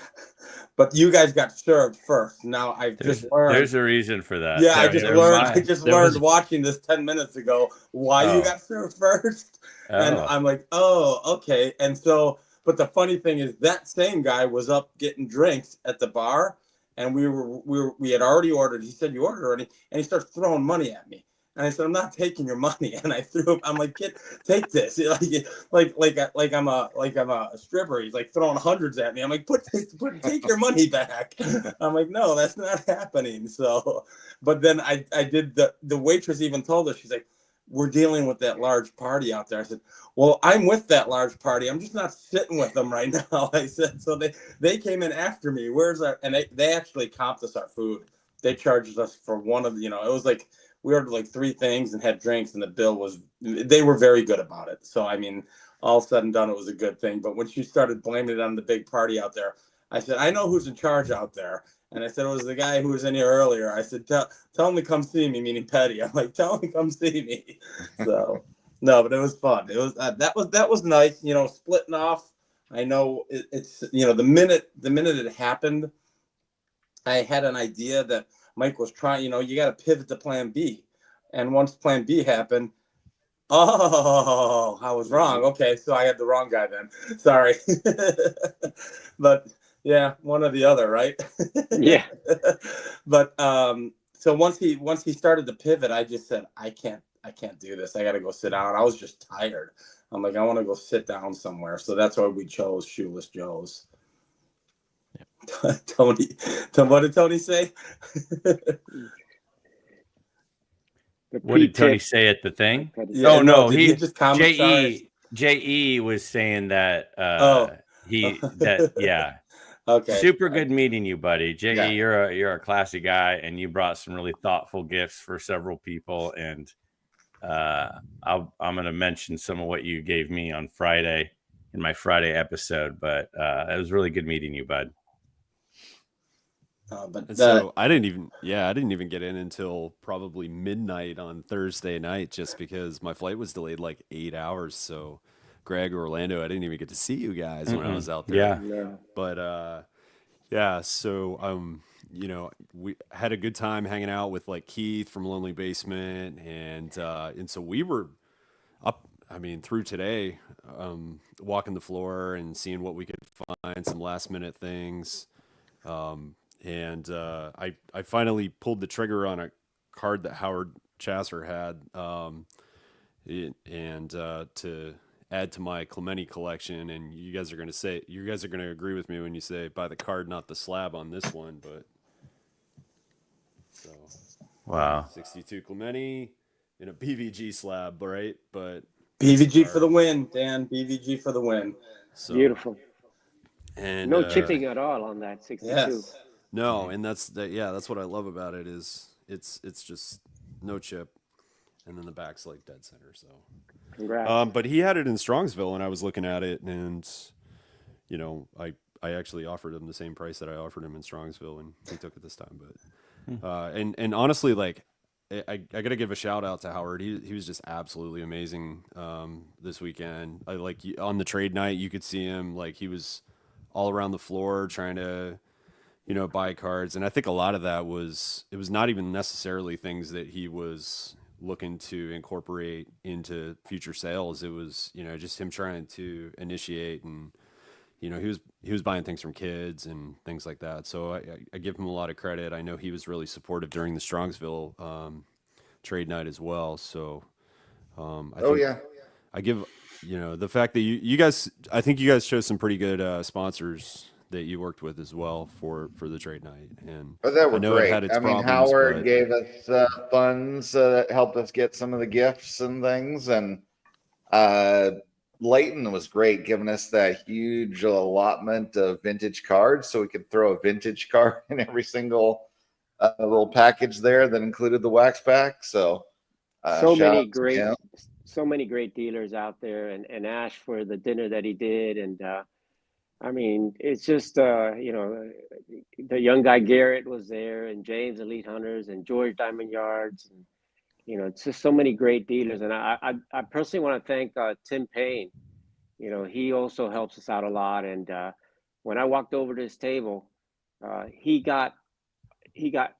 you guys got served first. Now just learned. There's a reason for that. Yeah, I just learned watching this 10 minutes ago why you got served first. And I'm like, oh, okay. And so, but the funny thing is that same guy was up getting drinks at the bar, and we had already ordered. He said, you ordered already, and he starts throwing money at me. And I said, I'm not taking your money. And I threw him. I'm like, kid, take this. Like I'm a stripper. He's like throwing hundreds at me. I'm like, take your money back. I'm like, no, that's not happening. So, but then I did the waitress even told us, she's like, we're dealing with that large party out there. I said, well, I'm with that large party. I'm just not sitting with them right now. I said, so they came in after me. And they actually comped us our food. They charged us for one of, it was like, we ordered like 3 things and had drinks, and the bill they were very good about it. So, I mean, all said and done, it was a good thing. But when she started blaming it on the big party out there, I said, I know who's in charge out there. And I said, it was the guy who was in here earlier. I said, tell him to come see me, meaning Petty. I'm like, tell him to come see me. So, no, but it was fun. It was, that was nice, splitting off. I know it's, the minute it happened, I had an idea that Mike was trying, you got to pivot to plan B. And once plan B happened, I was wrong. Okay, so I had the wrong guy then. Sorry. But yeah, one or the other, right? Yeah. But so once he started to pivot, I just said, I can't do this. I got to go sit down. I was just tired. I'm like, I want to go sit down somewhere. So that's why we chose Shoeless Joe's. Tony, what did Tony say? What did Tony say at the thing? Yeah, no, he just JE was saying that yeah. Okay. Super good meeting you, buddy. JE, you're a classy guy, and you brought some really thoughtful gifts for several people. And I'm going to mention some of what you gave me on Friday in my Friday episode, but it was really good meeting you, bud. So I didn't even get in until probably midnight on Thursday night, just because my flight was delayed like 8 hours. So Greg or Orlando, I didn't even get to see you guys when I was out there. Yeah. But so we had a good time hanging out with like Keith from Lonely Basement, and so we were up, through today, walking the floor and seeing what we could find, some last minute things. And I finally pulled the trigger on a card that Howard Chasser had, to add to my Clemente collection. And you guys are going to agree with me when you say buy the card, not the slab on this one. But so wow, 62 Clemente in a BVG slab, right? But BVG for the win, Dan. BVG for the win. So beautiful. And no chipping at all on that 62. Yes. No, and that's what I love about it is it's just no chip, and then the back's like dead center. So, congrats. But he had it in Strongsville, and I was looking at it, and I actually offered him the same price that I offered him in Strongsville, and he took it this time. But and honestly, like I got to give a shout out to Howard. He was just absolutely amazing this weekend. On the trade night, you could see him, like he was all around the floor trying to you know, buy cards. And I think a lot of that was, it was not even necessarily things that he was looking to incorporate into future sales. It was, you know, just him trying to initiate, and, you know, he was buying things from kids and things like that. So I give him a lot of credit. I know he was really supportive during the Strongsville trade night as well. So I give, you know, the fact that you guys, I think you guys chose some pretty good sponsors that you worked with as well for the trade night. And That were I know great. it had its I mean, problems, Howard but gave us funds that helped us get some of the gifts and things, and Leighton was great, giving us that huge allotment of vintage cards, so we could throw a vintage card in every single little package there that included the wax pack. So so many great dealers out there, and Ash for the dinner that he did. And I mean, it's just you know, the young guy Garrett was there, and James Elite Hunters, and George Diamond Yards, and you know, it's just so many great dealers. And I personally want to thank Tim Payne. You know, he also helps us out a lot. And when I walked over to his table, he got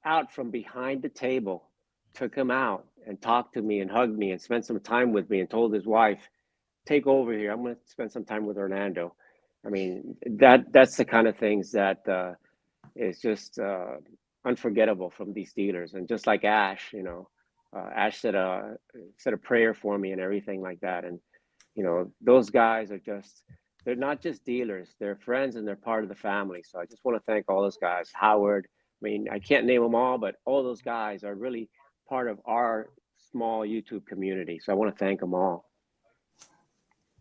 out from behind the table, took him out and talked to me and hugged me and spent some time with me, and told his wife, take over here. I'm going to spend some time with Orlando. I mean, that's the kind of things that is just unforgettable from these dealers. And just like Ash, you know, Ash said a prayer for me and everything like that. And, you know, those guys are just, they're not just dealers, they're friends, and they're part of the family. So I just want to thank all those guys. Howard, I mean, I can't name them all, but all those guys are really part of our small YouTube community. So I want to thank them all.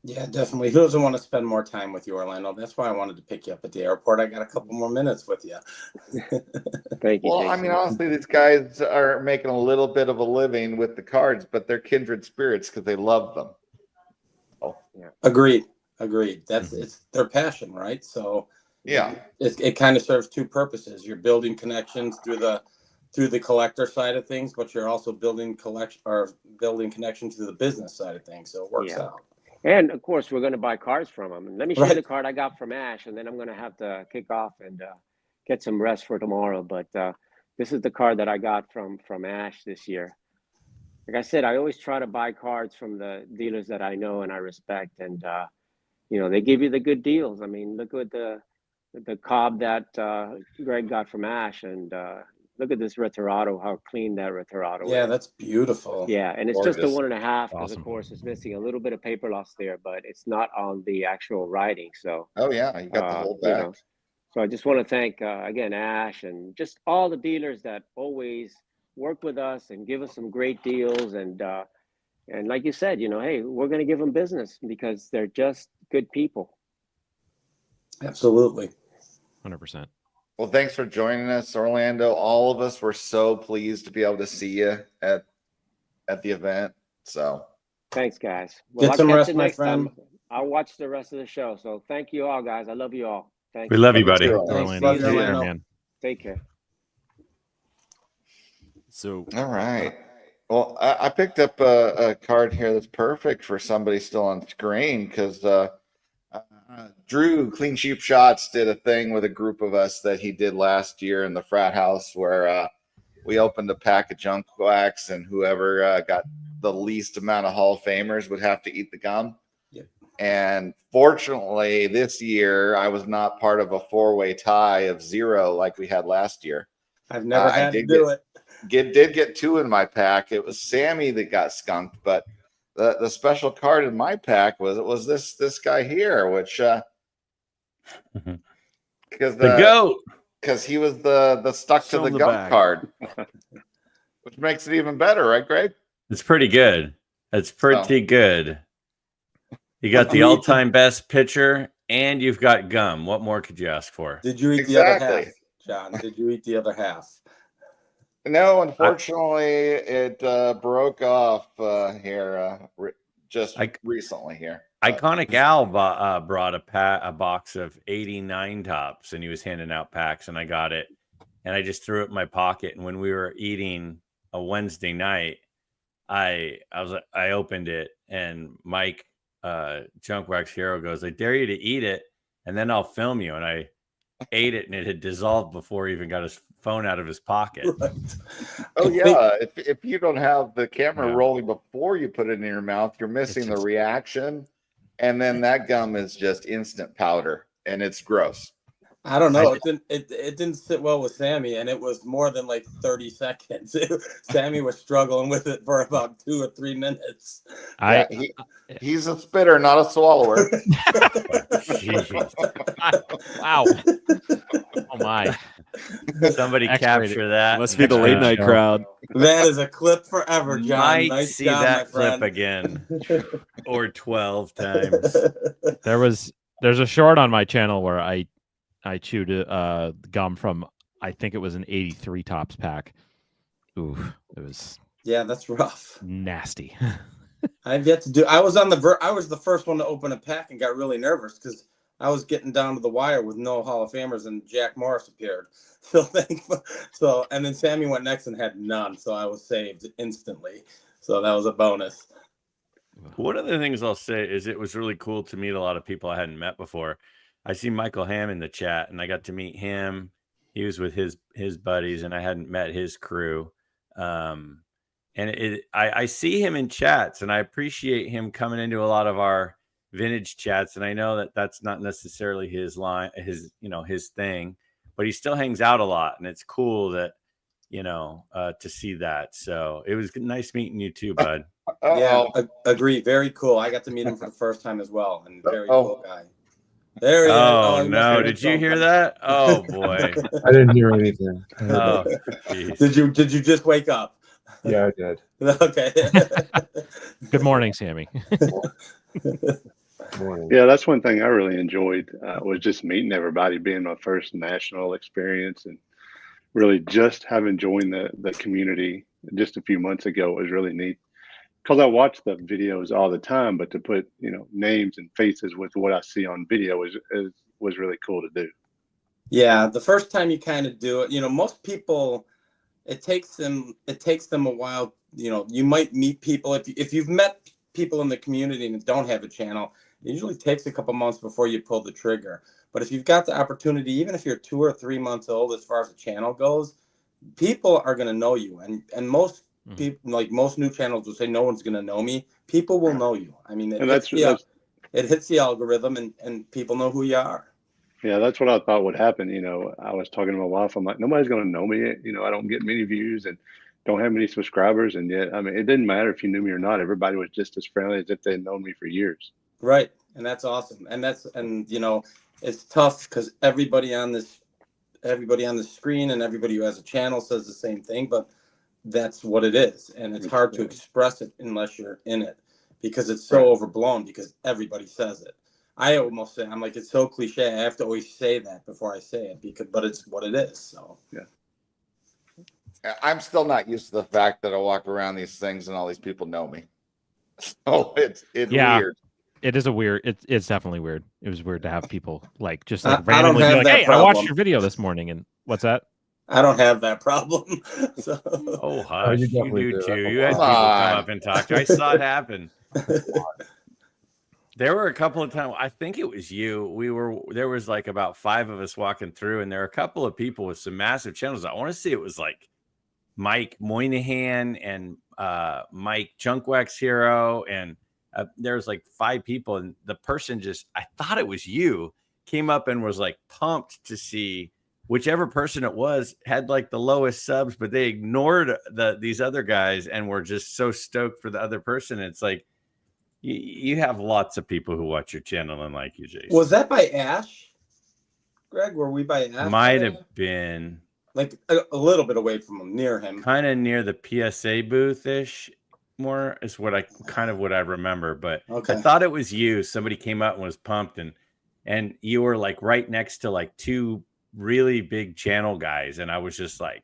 Yeah, definitely. Who doesn't want to spend more time with you, Orlando? That's why I wanted to pick you up at the airport. I got a couple more minutes with you. Thank you. Well, I mean, honestly, these guys are making a little bit of a living with the cards, but they're kindred spirits because they love them. Oh, yeah. Agreed. That's it's their passion, right? So yeah, it kind of serves two purposes. You're building connections through the collector side of things, but you're also building connection to the business side of things. So it works out. And of course, we're going to buy cards from them. And let me show you the card I got from Ash, and then I'm going to have to kick off and get some rest for tomorrow. But this is the card that I got from Ash this year. Like I said, I always try to buy cards from the dealers that I know and I respect, and you know, they give you the good deals. I mean, look at the Cobb that Greg got from Ash, and look at this Retorado, how clean that Retorado is. Yeah, that's beautiful. Yeah, and it's gorgeous. just a 1.5 because, Awesome. of course, it's missing a little bit of paper loss there, but it's not on the actual writing. So, oh yeah, you got the whole back. You know, so I just want to thank again Ash and just all the dealers that always work with us and give us some great deals. And like you said, you know, hey, we're going to give them business because they're just good people. Absolutely. 100%. Well, thanks for joining us, Orlando. All of us were so pleased to be able to see you at the event. So thanks, guys. Well, Get some rest, my friend. I'll watch the rest of the show. So thank you all, guys. I love you all. Thank We you. love you, buddy. Orlando. Take care, man. Take care. so all right. Well, I picked up a card here that's perfect for somebody still on screen because Drew Clean Sheep Shots did a thing with a group of us that he did last year in the frat house where we opened a pack of junk wax, and whoever got the least amount of Hall of Famers would have to eat the gum. Yep. And fortunately, this year I was not part of a 4-way tie of 0 like we had last year. I've never had to do it. Did get 2 in my pack. It was Sammy that got skunked, but the special card in my pack was this guy here, which because the goat, because he was the stuck Show to the him the gum back. card, which makes it even better, right, Greg? it's pretty good. It's pretty good. You got the all-time best pitcher, and you've got gum. What more could you ask for? Did you eat the other half, John? Did you eat the other half? No, unfortunately, it broke off here just recently here. Iconic Al brought a box of 89 tops, and he was handing out packs, and I got it, and I just threw it in my pocket. And when we were eating a Wednesday night, I opened it, and Mike Junk Wax Hero goes, "I dare you to eat it, and then I'll film you." And I ate it and it had dissolved before he even got his phone out of his pocket. Right. Oh yeah, if you don't have the camera Yeah. rolling before you put it in your mouth, you're missing the reaction, and then that gum is just instant powder, and it's gross. I don't know. It didn't sit well with Sammy, and it was more than like 30 seconds. Sammy was struggling with it for about 2 or 3 minutes. Yeah, he's a spitter, not a swallower. Wow. Oh my. Somebody X-rated. capture that. Must be the late night crowd. That is a clip forever, John. Might Nice see job, that my clip friend. again or 12 times. There's a short on my channel where I chewed gum from, I think it was an 83 Tops pack. Ooh, it was Yeah, that's rough. nasty. I've yet to do. I was on the I was the first one to open a pack and got really nervous because I was getting down to the wire with no Hall of Famers, and Jack Morris appeared. So and then Sammy went next and had none, so I was saved instantly. So that was a bonus. One of the things I'll say is it was really cool to meet a lot of people I hadn't met before. I see Michael Hamm in the chat, and I got to meet him. He was with his buddies, and I hadn't met his crew. And I see him in chats, and I appreciate him coming into a lot of our vintage chats. And I know that that's not necessarily his thing, but he still hangs out a lot, and it's cool that to see that. So it was nice meeting you too, bud. Yeah, agree. Very cool. I got to meet him for the first time as well, and very cool guy. There he is. Oh no! Did you hear that? Oh boy! I didn't hear anything. Oh, geez. Did you just wake up? Yeah, I did. Okay. Good morning, Sammy. Morning. Yeah, that's one thing I really enjoyed was just meeting everybody, being my first national experience, and really just having joined the community just a few months ago was really neat. Because I watch the videos all the time, but to put names and faces with what I see on video was really cool to do. Yeah, the first time you kind of do it, most people, it takes them a while. You might meet people if you've met people in the community and don't have a channel. It usually takes a couple months before you pull the trigger. But if you've got the opportunity, even if you're 2 or 3 months old, as far as the channel goes, people are going to know you, and most people, like most new channels, will say no one's going to know me. People will know you. I mean, it hits the algorithm, and people know who you are. Yeah, that's what I thought would happen. I was talking to my wife. I'm like, nobody's going to know me. I don't get many views and don't have many subscribers, and yet, I mean, it didn't matter if you knew me or not. Everybody was just as friendly as if they had known me for years. Right, and that's awesome. And it's tough because everybody on the screen and everybody who has a channel says the same thing, but that's what it is, and it's hard to express it unless you're in it because it's so overblown because everybody says it. I almost say, I'm like, it's so cliche. I have to always say that before I say it but it's what it is. So yeah, I'm still not used to the fact that I walk around these things and all these people know me. So it's weird. It is it's definitely weird. It was weird to have people just randomly be like, hey, problem. I watched your video this morning, and what's that? I don't have that problem. So. Oh, hush. You do too. You had Come people come on. up and talk to you. I saw it happen. There were a couple of times, I think it was you. There was like about 5 of us walking through, and there were a couple of people with some massive channels. I want to say it was like Mike Moynihan and Mike Junkwax Hero, and there was like 5 people, and the person I thought it was you, came up and was like pumped to see whichever person it was had like the lowest subs, but they ignored these other guys and were just so stoked for the other person. It's like you have lots of people who watch your channel and like you, Jason. Was that by Ash? Greg, were we by Ash? Might have been like a little bit away from him, near him, kind of near the PSA booth ish. More is what I remember, but okay. I thought it was you. Somebody came out and was pumped, and you were like right next to like 2 really big channel guys, and I was like,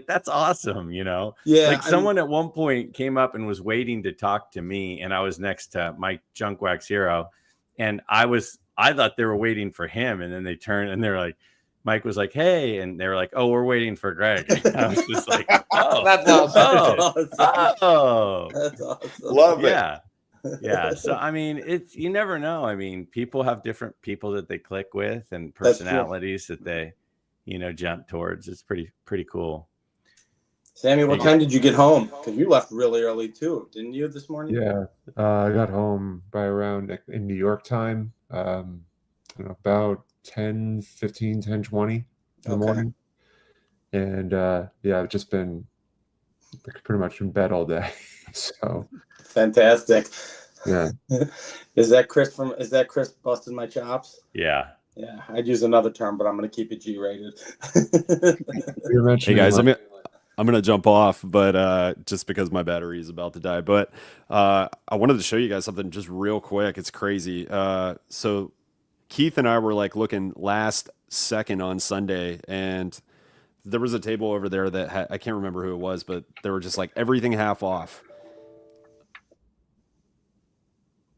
that's awesome, Yeah, like someone at one point came up and was waiting to talk to me, and I was next to Mike Junkwax Hero, and I thought they were waiting for him, and then they turned and they're like, Mike was like, hey, and they were like, oh, we're waiting for Greg. And I was just like, oh, That's awesome. Oh, That's awesome. Love it. Yeah. Yeah. So I mean, it's you never know. I mean, people have different people that they click with and That's true. personalities that they, jump towards. It's pretty cool. Sammy, what time did you get home? Because you left really early too, didn't you, this morning? Yeah, I got home by around in New York time, about 10:15, 10:20 in the morning. And yeah, I've just been pretty much in bed all day. So fantastic. Yeah. Is that Chris busting my chops? Yeah. Yeah, I'd use another term, but I'm going to keep it G-rated. Hey guys, I'm gonna jump off, but just because my battery is about to die. But I wanted to show you guys something just real quick. It's crazy. So Keith and I were like looking last second on Sunday, and there was a table over there that I can't remember who it was, but they were just like everything half off.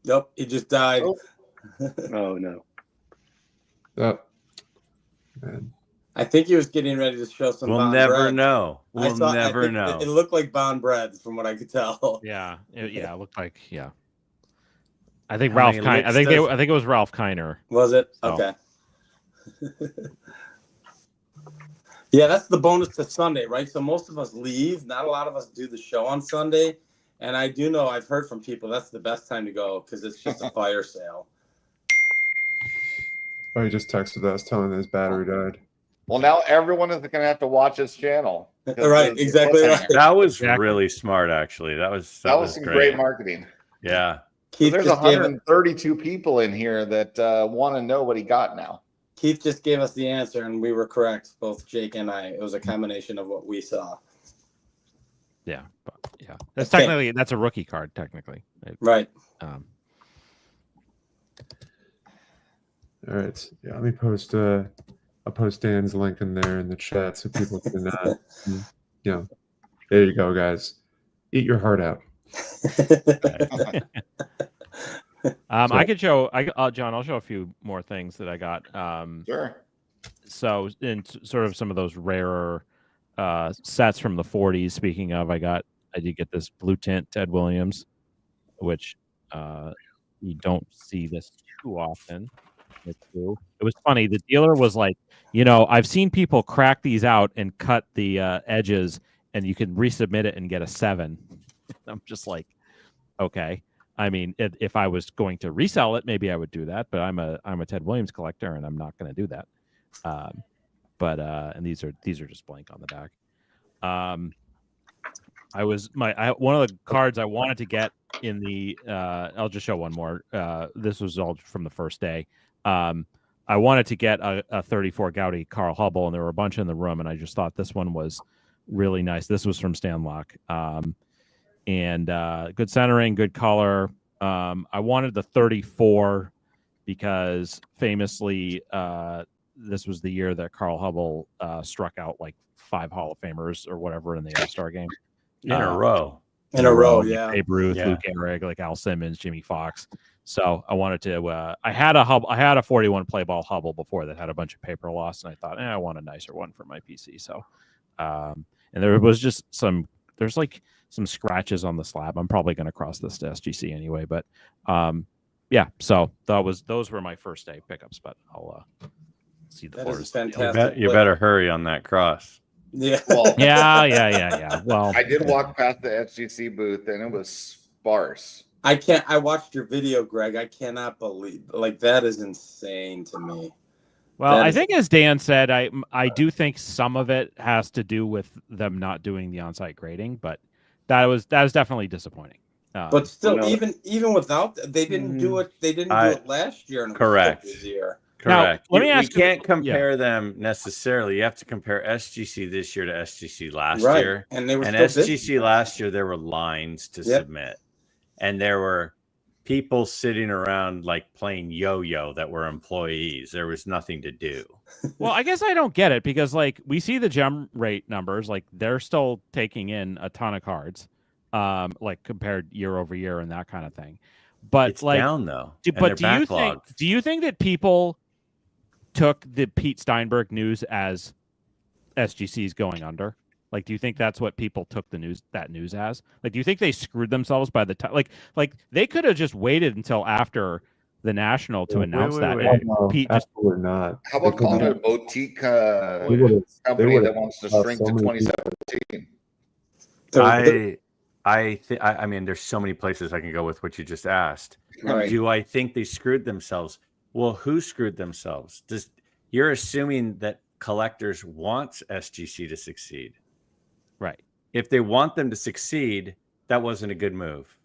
Nope, he just died. Oh no. Oh, man. I think he was getting ready to show some. We'll never know. We'll never know. It looked like Bond breads, from what I could tell. Yeah, it looked like I think Ralph. I think it was Ralph Kiner. Was it? So. Okay. Yeah, that's the bonus to Sunday, right? So most of us leave. Not a lot of us do the show on Sunday, and I do know I've heard from people that's the best time to go because it's just a fire sale. Oh, he just texted us telling his battery died. Well, now everyone is going to have to watch his channel. Right, exactly right. That was really smart, actually. That was some great marketing. Yeah. So there's 132 people in here that want to know what he got now. Keith just gave us the answer, and we were correct, both Jake and I. It was a combination of what we saw. Yeah, that's technically that's a rookie card, technically. Right. All right. Yeah, let me post. I'll post Dan's link in there in the chat so people can, there you go, guys. Eat your heart out. I could show, John, I'll show a few more things that I got. Sure. So, in sort of some of those rarer sets from the 40s, speaking of, I did get this blue tint Ted Williams, which you don't see this too often. It was funny. The dealer was like, I've seen people crack these out and cut the edges, and you can resubmit it and get a 7. I'm just like, okay. I mean, if I was going to resell it, maybe I would do that. But I'm a Ted Williams collector, and I'm not going to do that. And these are just blank on the back. One of the cards I wanted to get in the. I'll just show one more. This was all from the first day. I wanted to get a 34 Gaudy Carl Hubble, and there were a bunch in the room, and I just thought this one was really nice. This was from Stan Locke. And good centering, good color. I wanted the 34 because famously this was the year that Carl Hubble struck out like 5 Hall of Famers or whatever in the All-Star game. In a row. In a row, yeah. Babe Ruth, Luke Gehrig, like Al Simmons, Jimmy Fox. So I wanted to. I had a 41 play ball Hubble before that had a bunch of paper loss, and I thought, I want a nicer one for my PC. So, and there was just there's like some scratches on the slab. I'm probably going to cross this to SGC anyway, but yeah. So those were my first day pickups, but I'll see the floors. Fantastic. You better hurry on that cross. Yeah. Well, yeah. Well, I did walk past the SGC booth, and it was sparse. I watched your video, Greg. I cannot believe that is insane to me. Well, I think as Dan said, I do think some of it has to do with them not doing the on-site grading, but that is definitely disappointing. But still, even without they didn't do it. They didn't do it last year. And correct. This year. Correct. Now, let me ask you. Can't compare them necessarily. You have to compare SGC this year to SGC last year. And they were SGC last year. There were lines to submit, and there were people sitting around like playing yo-yo that were employees. There was nothing to do. Well, I guess I don't get it because like we see the gem rate numbers, like they're still taking in a ton of cards, like compared year over year and that kind of thing. But it's like down though. Do you think that people took the Pete Steinberg news as SGC's going under? Like, do you think that's what people took that news as? Like, do you think they screwed themselves by the time? Like they could have just waited until after the National to announce that. Oh, And no, Pete just absolutely not. How about calling it a boutique They would've company that wants to lost shrink so to many people. 2017? I mean, there's so many places I can go with what you just asked. Right. Do I think they screwed themselves? Well, who screwed themselves? You're assuming that collectors want SGC to succeed. Right. If they want them to succeed, that wasn't a good move.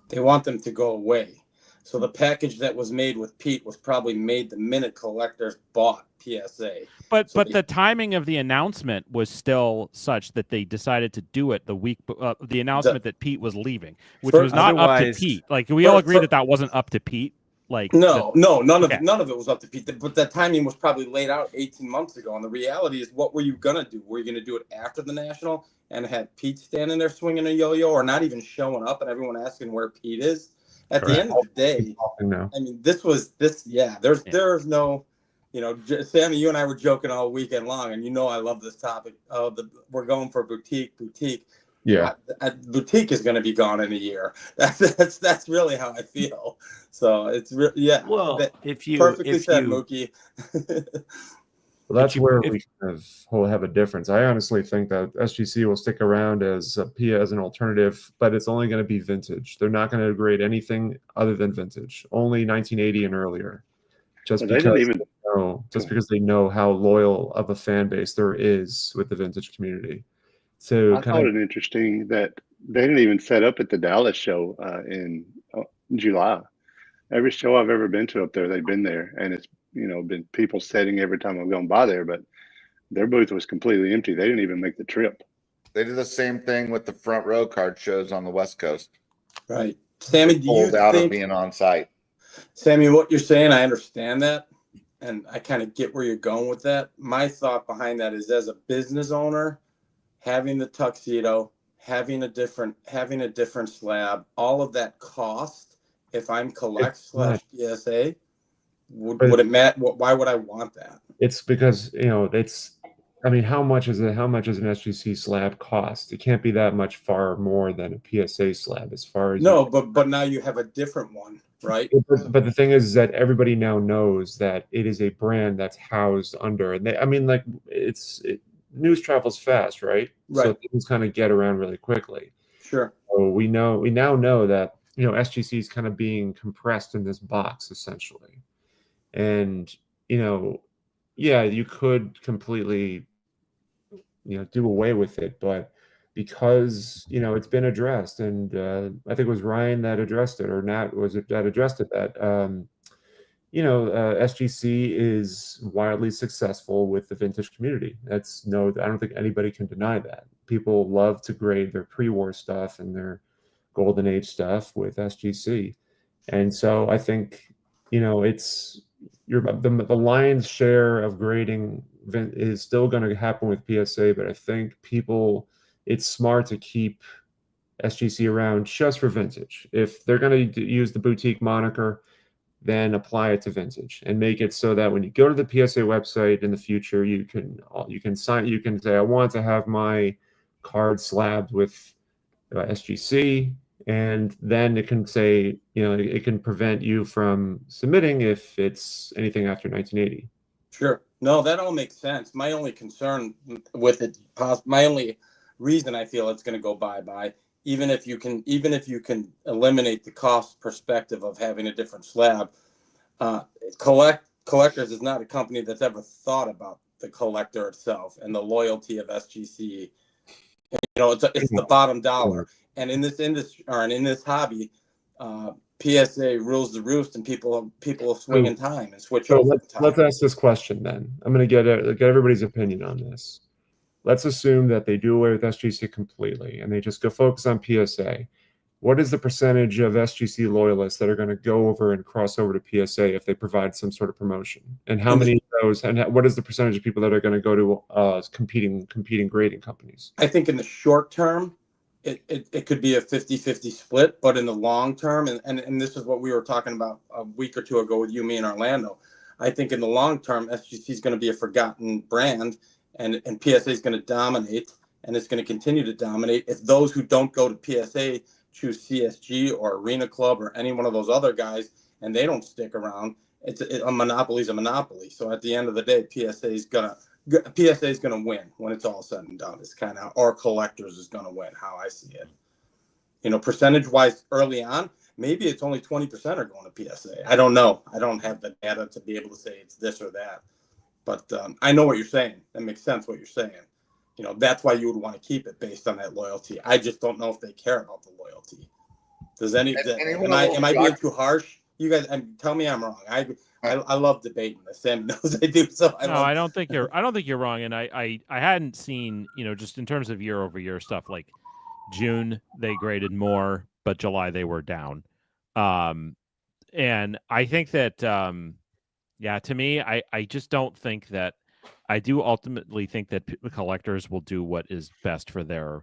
They want them to go away. So the package that was made with Pete was probably made the minute collectors bought PSA. But the timing of the announcement was still such that they decided to do it the week the announcement that Pete was leaving, which was not up to Pete. Like, we all agree that wasn't up to Pete. Like, none of it was up to Pete. But that timing was probably laid out 18 months ago. And the reality is, what were you gonna do? Were you gonna do it after the National and have Pete standing there swinging a yo-yo, or not even showing up and everyone asking where Pete is? At the end of the day, I mean, there's no, Sammy, you and I were joking all weekend long, and I love this topic. We're going for boutique. Yeah, boutique is going to be gone in a year. That's really how I feel. So it's Well, if you said, Mookie. Well, that's where we kind of have a difference. I honestly think that SGC will stick around as an alternative, but it's only going to be vintage. They're not going to grade anything other than vintage, only 1980 and earlier, just because they know how loyal of a fan base there is with the vintage community. So I found it interesting that they didn't even set up at the Dallas show in July. Every show I've ever been to up there, they've been there, and it's been people setting every time I've gone by there, but their booth was completely empty. They didn't even make the trip. They did the same thing with the front row card shows on the West Coast. Right. Sammy, do you out of being on site? Sammy, what you're saying, I understand that, and I kind of get where you're going with that. My thought behind that is, as a business owner, having the tuxedo, having a different slab, all of that cost, if I'm collect/PSA, would it matter? Why would I want that? It's because how much is an SGC slab cost? It can't be that much far more than a PSA slab, as far as but now you have a different one, right? But the thing is that everybody now knows that it is a brand that's housed under, and news travels fast, right? So things kind of get around really quickly. Sure. So we now know that SGC is kind of being compressed in this box essentially. And you could completely do away with it, but because it's been addressed, and I think it was Ryan that addressed it, or Nat was it that addressed it, that SGC is wildly successful with the vintage community. I don't think anybody can deny that. People love to grade their pre-war stuff and their golden age stuff with SGC, and so I think it's the lion's share of grading is still going to happen with PSA, but I think it's smart to keep SGC around just for vintage. If they're going to use the boutique moniker, then apply it to vintage and make it so that when you go to the PSA website in the future, you can say, I want to have my card slabbed with SGC. And then it can say, it can prevent you from submitting if it's anything after 1980. Sure. No, that all makes sense. My only concern with it, my only reason I feel it's going to go bye-bye, even if you can eliminate the cost perspective of having a different slab, Collectors is not a company that's ever thought about the collector itself and the loyalty of SGC. It's the bottom dollar. And in this industry, or in this hobby, PSA rules the roost, and people will swing in time and switch over. Let's ask this question then. I'm going to get everybody's opinion on this. Let's assume that they do away with SGC completely and they just go focus on PSA. What is the percentage of SGC loyalists that are going to go over and cross over to PSA if they provide some sort of promotion? And how many of those, and what is the percentage of people that are going to go to competing grading companies? I think in the short term, it could be a 50-50 split, but in the long term, and this is what we were talking about a week or two ago with you, me, and Orlando, I think in the long term, SGC is going to be a forgotten brand, and PSA is going to dominate, and it's going to continue to dominate. If those who don't go to PSA choose CSG or Arena Club or any one of those other guys, and they don't stick around, a monopoly is a monopoly. So at the end of the day, PSA is gonna win when it's all said and done. It's kind of, or Collectors is gonna win, how I see it. You know, percentage wise, early on, maybe it's only 20% are going to PSA. I don't know. I don't have the data to be able to say it's this or that. But I know what you're saying. That makes sense what you're saying. You know, that's why you would want to keep it based on that loyalty. I just don't know if they care about the loyalty. Does am I being too harsh? You guys, tell me I'm wrong. I love debating this. Sam knows I do. So I don't think you're wrong. And I hadn't seen, you know, just in terms of year over year stuff, like June they graded more, but July they were down. And I think that to me, I just don't think that. I do ultimately think that collectors will do what is best for their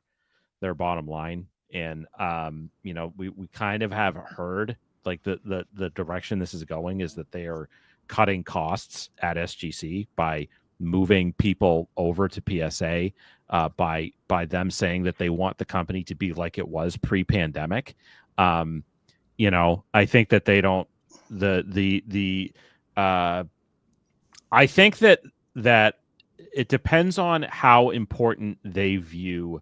bottom line. And you know, we kind of have heard like the direction this is going is that they are cutting costs at SGC by moving people over to PSA, by them saying that they want the company to be like it was pre-pandemic. You know, I think that they don't I think that it depends on how important they view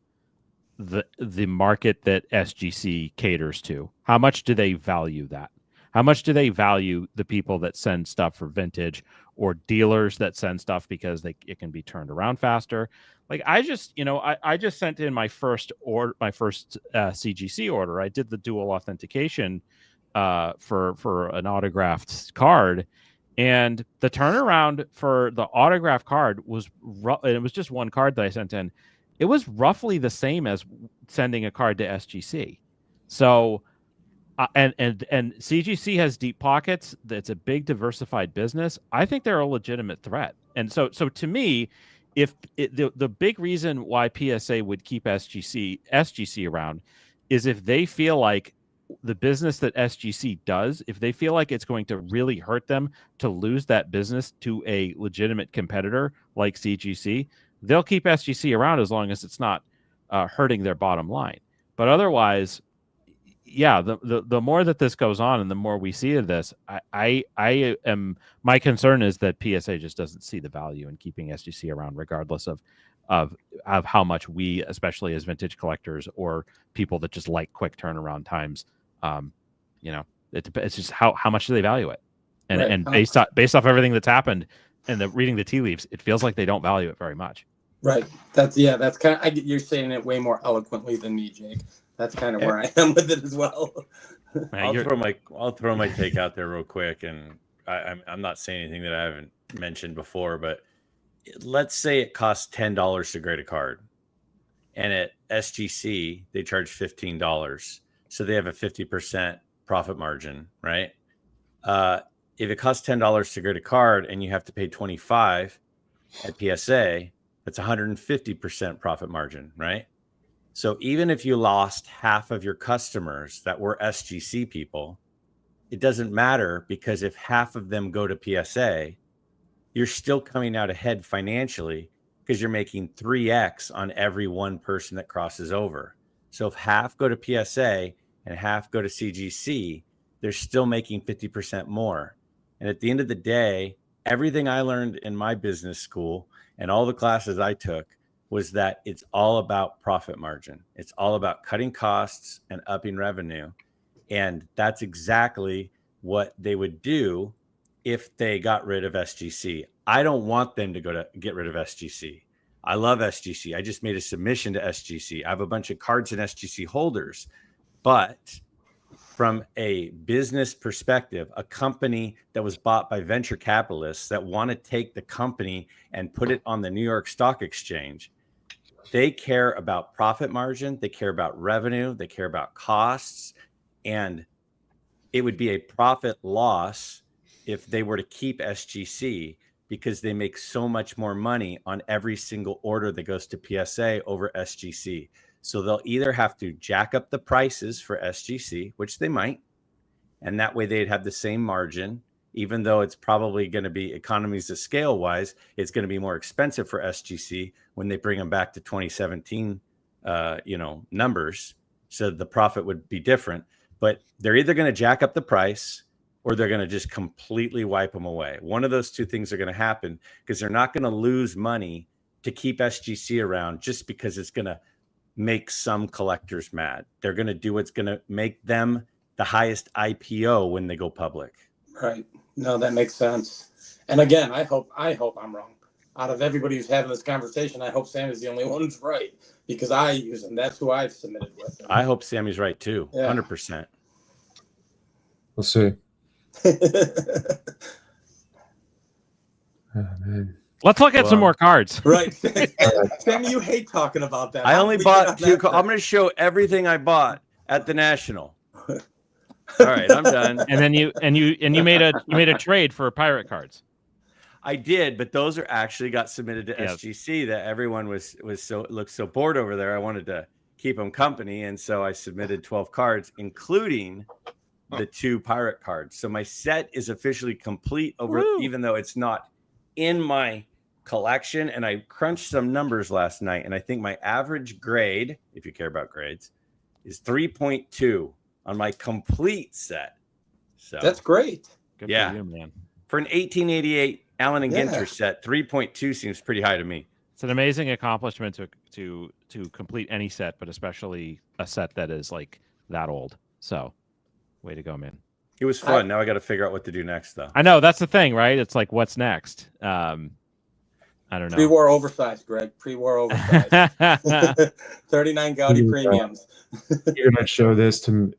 the market that SGC caters to. How much do they value that? How much do they value the people that send stuff for vintage, or dealers that send stuff because it can be turned around faster? Like I just sent in my first CGC order. I did the dual authentication for an autographed card. And the turnaround for the autograph card was it was just one card that I sent in. It was roughly the same as sending a card to SGC. So, and CGC has deep pockets. It's a big diversified business. I think they're a legitimate threat. And so to me, if the big reason why PSA would keep SGC around is if they feel like the business that SGC does, if they feel like it's going to really hurt them to lose that business to a legitimate competitor like CGC, they'll keep SGC around as long as it's not hurting their bottom line. But otherwise, yeah, the more that this goes on and the more we see of this, my concern is that PSA just doesn't see the value in keeping SGC around, regardless of how much we, especially as vintage collectors or people that just like quick turnaround times, you know, it's just how much do they value it, and based off everything that's happened and reading the tea leaves, it feels like they don't value it very much. Right. That's kind of, you're saying it way more eloquently than me, Jake. That's kind of where I am with it as well. I'll throw my take out there real quick, and I'm not saying anything that I haven't mentioned before, but let's say it costs $10 to grade a card, and at SGC they charge $15, so they have a 50% profit margin, right? If it costs $10 to grade a card and you have to pay $25 at PSA, that's 150% profit margin, right? So even if you lost half of your customers that were SGC people, it doesn't matter, because if half of them go to PSA, you're still coming out ahead financially, because you're making 3x on every one person that crosses over. So if half go to PSA and half go to CGC, they're still making 50% more. And at the end of the day, everything I learned in my business school and all the classes I took was that it's all about profit margin. It's all about cutting costs and upping revenue. And that's exactly what they would do if they got rid of SGC. I don't want them to get rid of SGC. I love SGC. I just made a submission to SGC. I have a bunch of cards in SGC holders. But from a business perspective, a company that was bought by venture capitalists that want to take the company and put it on the New York Stock Exchange, they care about profit margin, they care about revenue, they care about costs, and it would be a profit loss if they were to keep SGC, because they make so much more money on every single order that goes to PSA over SGC. So they'll either have to jack up the prices for SGC, which they might, and that way they'd have the same margin even though it's probably going to be economies of scale wise, it's going to be more expensive for SGC when they bring them back to 2017, numbers. So the profit would be different, but they're either going to jack up the price or they're going to just completely wipe them away. One of those two things are going to happen, because they're not going to lose money to keep SGC around just because it's going to make some collectors mad. They're going to do what's going to make them the highest IPO when they go public. Right. No, that makes sense. And again, I hope I'm wrong. Out of everybody who's having this conversation, I hope Sam is the only one who's right, because I use them. That's who I've submitted with. I hope Sammy's right too. Yeah. 100%. We'll see. Oh, man. Let's look at some more cards. Right. Sammy, you hate talking about that. I only bought 2. I'm going to show everything I bought at the National. All right, I'm done. And then you made a trade for pirate cards. I did, but those are actually got submitted to SGC. That everyone looked so bored over there. I wanted to keep them company, and so I submitted 12 cards, including the 2 pirate cards. So my set is officially complete even though it's not in my collection. And I crunched some numbers last night, and I think my average grade, if you care about grades, is 3.2 on my complete set. So that's great. Good for you, man. For an 1888 Allen and Ginter set, 3.2 seems pretty high to me. It's an amazing accomplishment to complete any set, but especially a set that is like that old. So, way to go, man. It was fun. Now I got to figure out what to do next, though. I know, that's the thing, right? It's like, what's next? I don't know. Pre-war oversized, Greg. Pre-war oversized. 39 Gaudi premiums. You're gonna show this to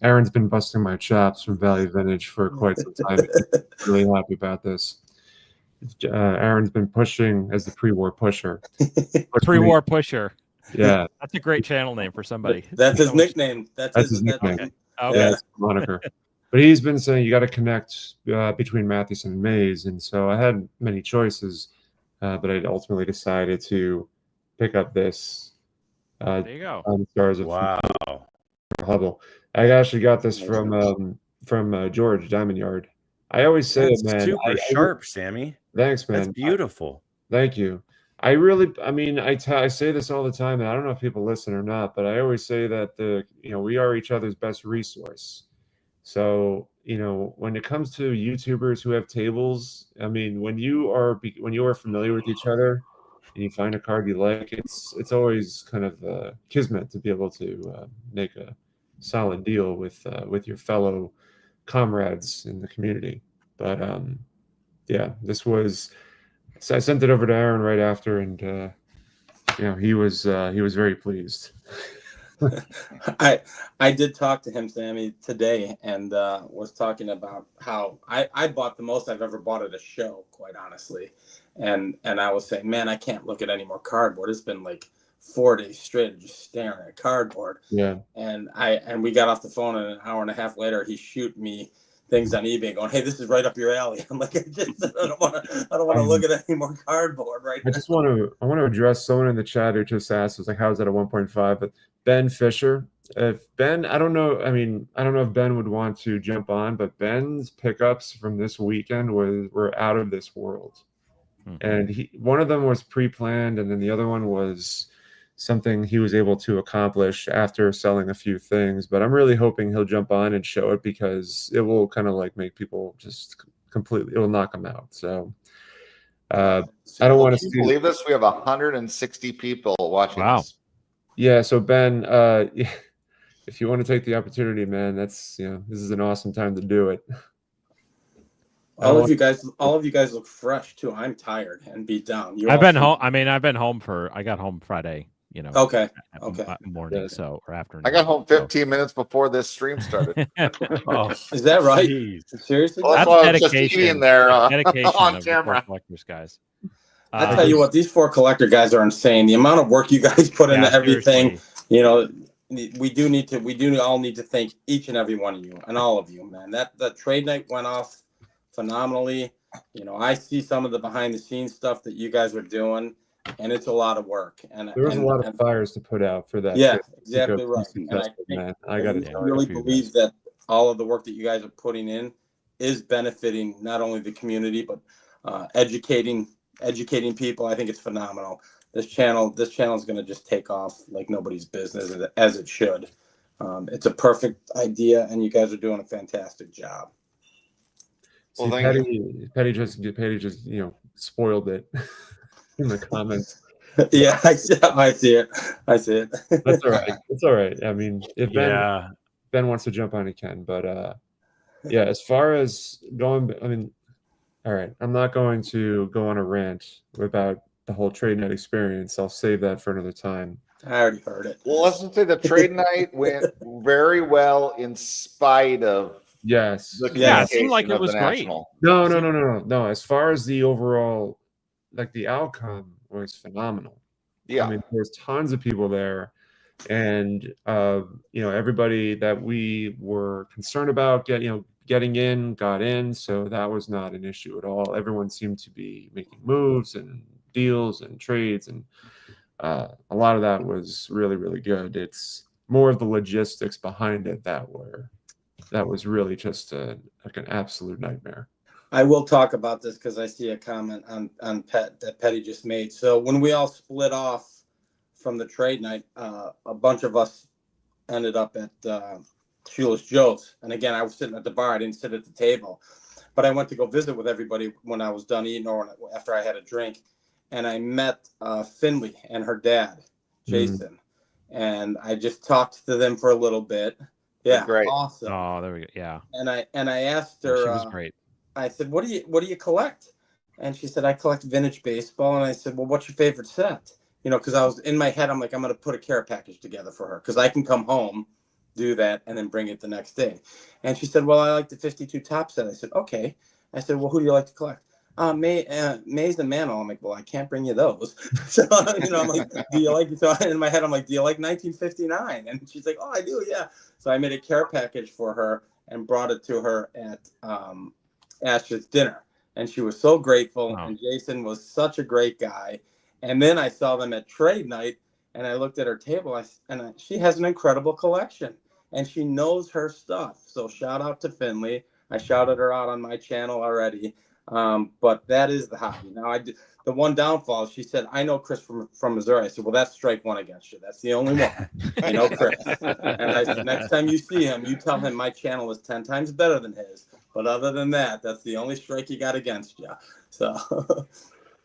Aaron's been busting my chops from Valley Vintage for quite some time. I'm really happy about this. Aaron's been pushing as the pre-war pusher. Pre-war pusher. Yeah, that's a great channel name for somebody. That's his nickname. That's his nickname. Okay. Yeah, it's moniker. But he's been saying you got to connect between Mathewson and Mays, and so I had many choices, but I ultimately decided to pick up this. There you go. On the Stars of Wow. Hubble. I actually got this from George Diamond Yard. I always say it, man. Super sharp, Sammy. Thanks, man. That's beautiful. Thank you. I say this all the time, and I don't know if people listen or not, but I always say that we are each other's best resource. So, when it comes to YouTubers who have tables, I mean, when you are familiar with each other and you find a card you like, it's always kind of kismet to be able to make a solid deal with your fellow comrades in the community. But this was. So I sent it over to Aaron right after, and he was very pleased. I did talk to him, Sammy, today, and was talking about how I bought the most I've ever bought at a show, quite honestly, and I was saying, man, I can't look at any more cardboard. It's been like 4 days straight of just staring at cardboard. Yeah. And we got off the phone, and an hour and a half later, he shoot me things on eBay going, hey, this is right up your alley. I'm like, I don't want to look at any more cardboard right now. I want to address someone in the chat who just asked, was like, how is that a 1.5? But Ben Fisher, if Ben, I don't know if Ben would want to jump on, but Ben's pickups from this weekend were out of this world. Mm-hmm. And one of them was pre-planned, and then the other one was something he was able to accomplish after selling a few things. But I'm really hoping he'll jump on and show it, because it will kind of like make people just completely, it will knock them out. So I don't want to believe this. We have 160 people watching. Wow. This. Yeah. So Ben, if you want to take the opportunity, man, this is an awesome time to do it. All of you guys look fresh too. I'm tired and beat down. I've been home. I got home Friday. Okay. Morning, Yes. or afternoon. I got home 15 minutes before this stream started. Is that right? Geez. Seriously? Well, That's that's why I was just dedication. eating there Dedication on of the camera. collectors, guys. I tell you what, these 4 collector guys are insane. The amount of work you guys put into everything, we do all need to thank each and every one of you and all of you, man. That trade night went off phenomenally. I see some of the behind the scenes stuff that you guys were doing, and it's a lot of work. And There was a lot of fires to put out for that. Yeah, to exactly go right. be And successful, man. I I got really believe that all of the work that you guys are putting in is benefiting not only the community but educating people. I think it's phenomenal. This channel is going to just take off like nobody's business, as it should. It's a perfect idea, and you guys are doing a fantastic job. See, Well, Petty just spoiled it in the comments. Yeah, I see it. That's all right. It's all right. I mean, if Yeah. Ben wants to jump on, he can. But yeah, as far as going, I mean, all right, I'm not going to go on a rant about the whole trade night experience. I'll save that for another time. I already heard it. Well, let's just say the trade night went very well in spite of Yes. the Yeah, it seemed like communication it of was the great. national. No. As far as the overall, like the outcome was phenomenal. Yeah. I mean, there's tons of people there, and everybody that we were concerned about getting in got in, so that was not an issue at all. Everyone seemed to be making moves and deals and trades, and a lot of that was really, really good. It's more of the logistics behind it that was really just like an absolute nightmare. I will talk about this because I see a comment on that Petty just made. So when we all split off from the trade night, a bunch of us ended up at Sheila's Joe's. And again, I was sitting at the bar. I didn't sit at the table. But I went to go visit with everybody when I was done eating or after I had a drink. And I met Finley and her dad, Jason. And I just talked to them for a little bit. Yeah, great. Awesome. Oh, there we go. Yeah. And I asked her. She was great. I said, "What do you collect?" And she said, "I collect vintage baseball." And I said, "Well, what's your favorite set?" Because I was in my head, I'm like, I'm going to put a care package together for her because I can come home, do that, and then bring it the next day. And she said, "Well, I like the 52 top set." I said, "Okay." I said, "Well, who do you like to collect?" Mays and Mantle. I'm like, "Well, I can't bring you those." So I'm like, "Do you like?" So in my head, I'm like, "Do you like 1959?" And she's like, "Oh, I do, yeah." So I made a care package for her and brought it to her at Ash's dinner, and she was so grateful. Wow. And Jason was such a great guy. And then I saw them at trade night, and I looked at her table, and she has an incredible collection, and she knows her stuff. So shout out to Finley. I shouted her out on my channel already. But that is the hobby. Now, the one downfall, she said, "I know Chris from Missouri." I said, "Well, that's strike one against you. That's the only one. Chris." And I said, "Next time you see him, you tell him my channel is 10 times better than his. But other than that, that's the only strike you got against you." So,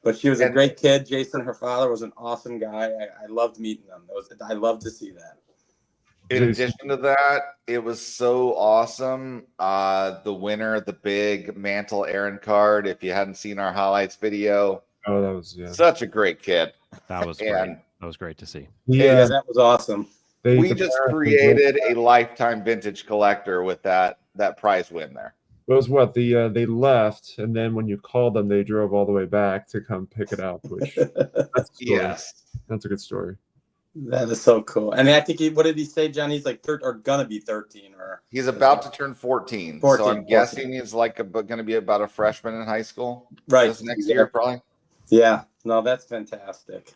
but she was a great kid. Jason, her father, was an awesome guy. I loved meeting them. I loved to see that. In addition to that, it was so awesome. The winner, the big Mantle Aaron card. If you hadn't seen our highlights video, that was such a great kid. That was great. That was great to see. Yeah, that was awesome. We just created a lifetime vintage collector with that prize win there. It was what they left, and then when you called them, they drove all the way back to come pick it up. Which that's a good story. That is so cool. And I think what did he say, John? He's like gonna be 13, or he's about to turn 14. So I'm guessing he's like going to be about a freshman in high school, right? This next year, probably. Yeah. No, that's fantastic.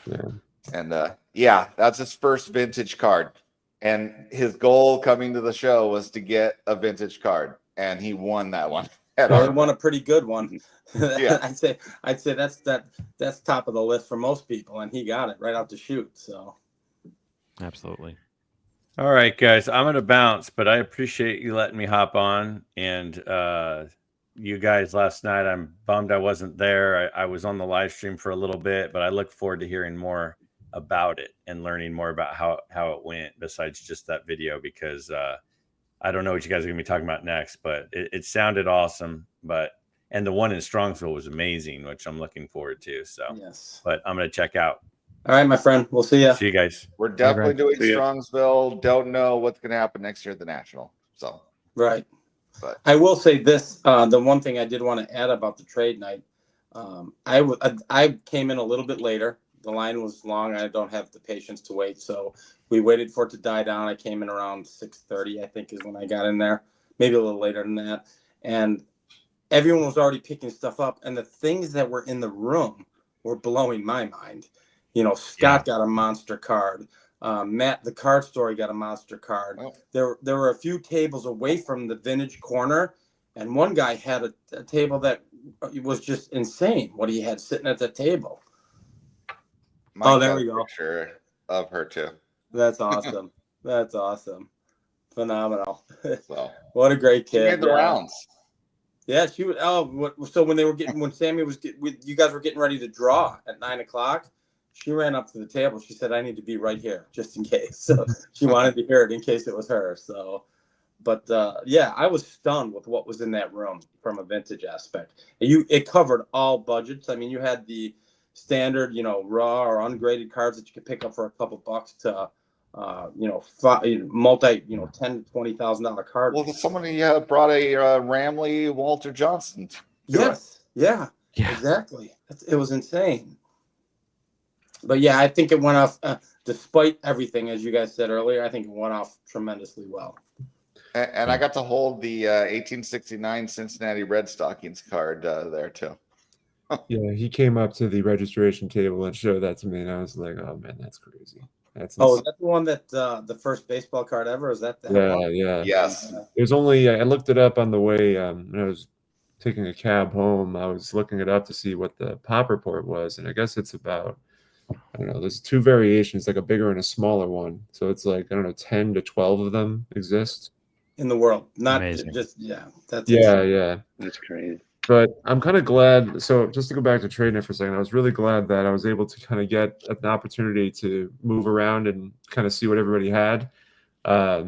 Yeah. And that's his first vintage card. And his goal coming to the show was to get a vintage card, and he won that one. He won a pretty good one. Yeah, I'd say that's top of the list for most people, and he got it right out the chute. So, absolutely. All right, guys, I'm gonna bounce, but I appreciate you letting me hop on. And you guys last night, I'm bummed I wasn't there. I was on the live stream for a little bit, but I look forward to hearing more about it and learning more about how it went besides just that video, because I don't know what you guys are gonna be talking about next, but it sounded awesome. And the one in Strongsville was amazing, which I'm looking forward to. So yes, but I'm gonna check out. All right, my friend, we'll see you. See you guys. We're definitely doing Strongsville. Don't know what's gonna happen next year at the National. So right. But I will say this: the one thing I did want to add about the trade night, I came in a little bit later. The line was long. I don't have the patience to wait, so we waited for it to die down. I came in around 6:30, I think, is when I got in there. Maybe a little later than that. And everyone was already picking stuff up, and the things that were in the room were blowing my mind. Scott got a monster card. Matt, the card store, he got a monster card. Oh. There were a few tables away from the vintage corner, and one guy had a table that was just insane. What he had sitting at the table. Mike there got we a go. Picture of her too. That's awesome. That's awesome. Phenomenal. So What a great she kid. made the rounds. Yeah, she would. So when Sammy was you guys were getting ready to draw at 9 o'clock, she ran up to the table. She said, "I need to be right here just in case." So she wanted to hear it in case it was her. So, but yeah, I was stunned with what was in that room from a vintage aspect. It covered all budgets. I mean, you had the standard, raw or ungraded cards that you could pick up for a couple bucks to multi, $10,000 to $20,000 cards. Well, somebody brought a Ramley Walter Johnson. Yes. Yeah, exactly. It was insane. But yeah, I think it went off, despite everything, as you guys said earlier, I think it went off tremendously well. And I got to hold the 1869 Cincinnati Red Stockings card there too. Yeah, he came up to the registration table and showed that to me, and I was like, "Oh man, that's crazy." Is that the one that the first baseball card ever? Is that one? Yeah. Yes. It was only I looked it up on the way when I was taking a cab home. I was looking it up to see what the pop report was, and I guess it's about, I don't know, there's two variations, like a bigger and a smaller one. So it's like, I don't know, 10 to 12 of them exist in the world. Not Amazing. Just that's yeah. That's crazy. But I'm kind of glad. So just to go back to TradeNet for a second, I was really glad that I was able to kind of get an opportunity to move around and kind of see what everybody had. I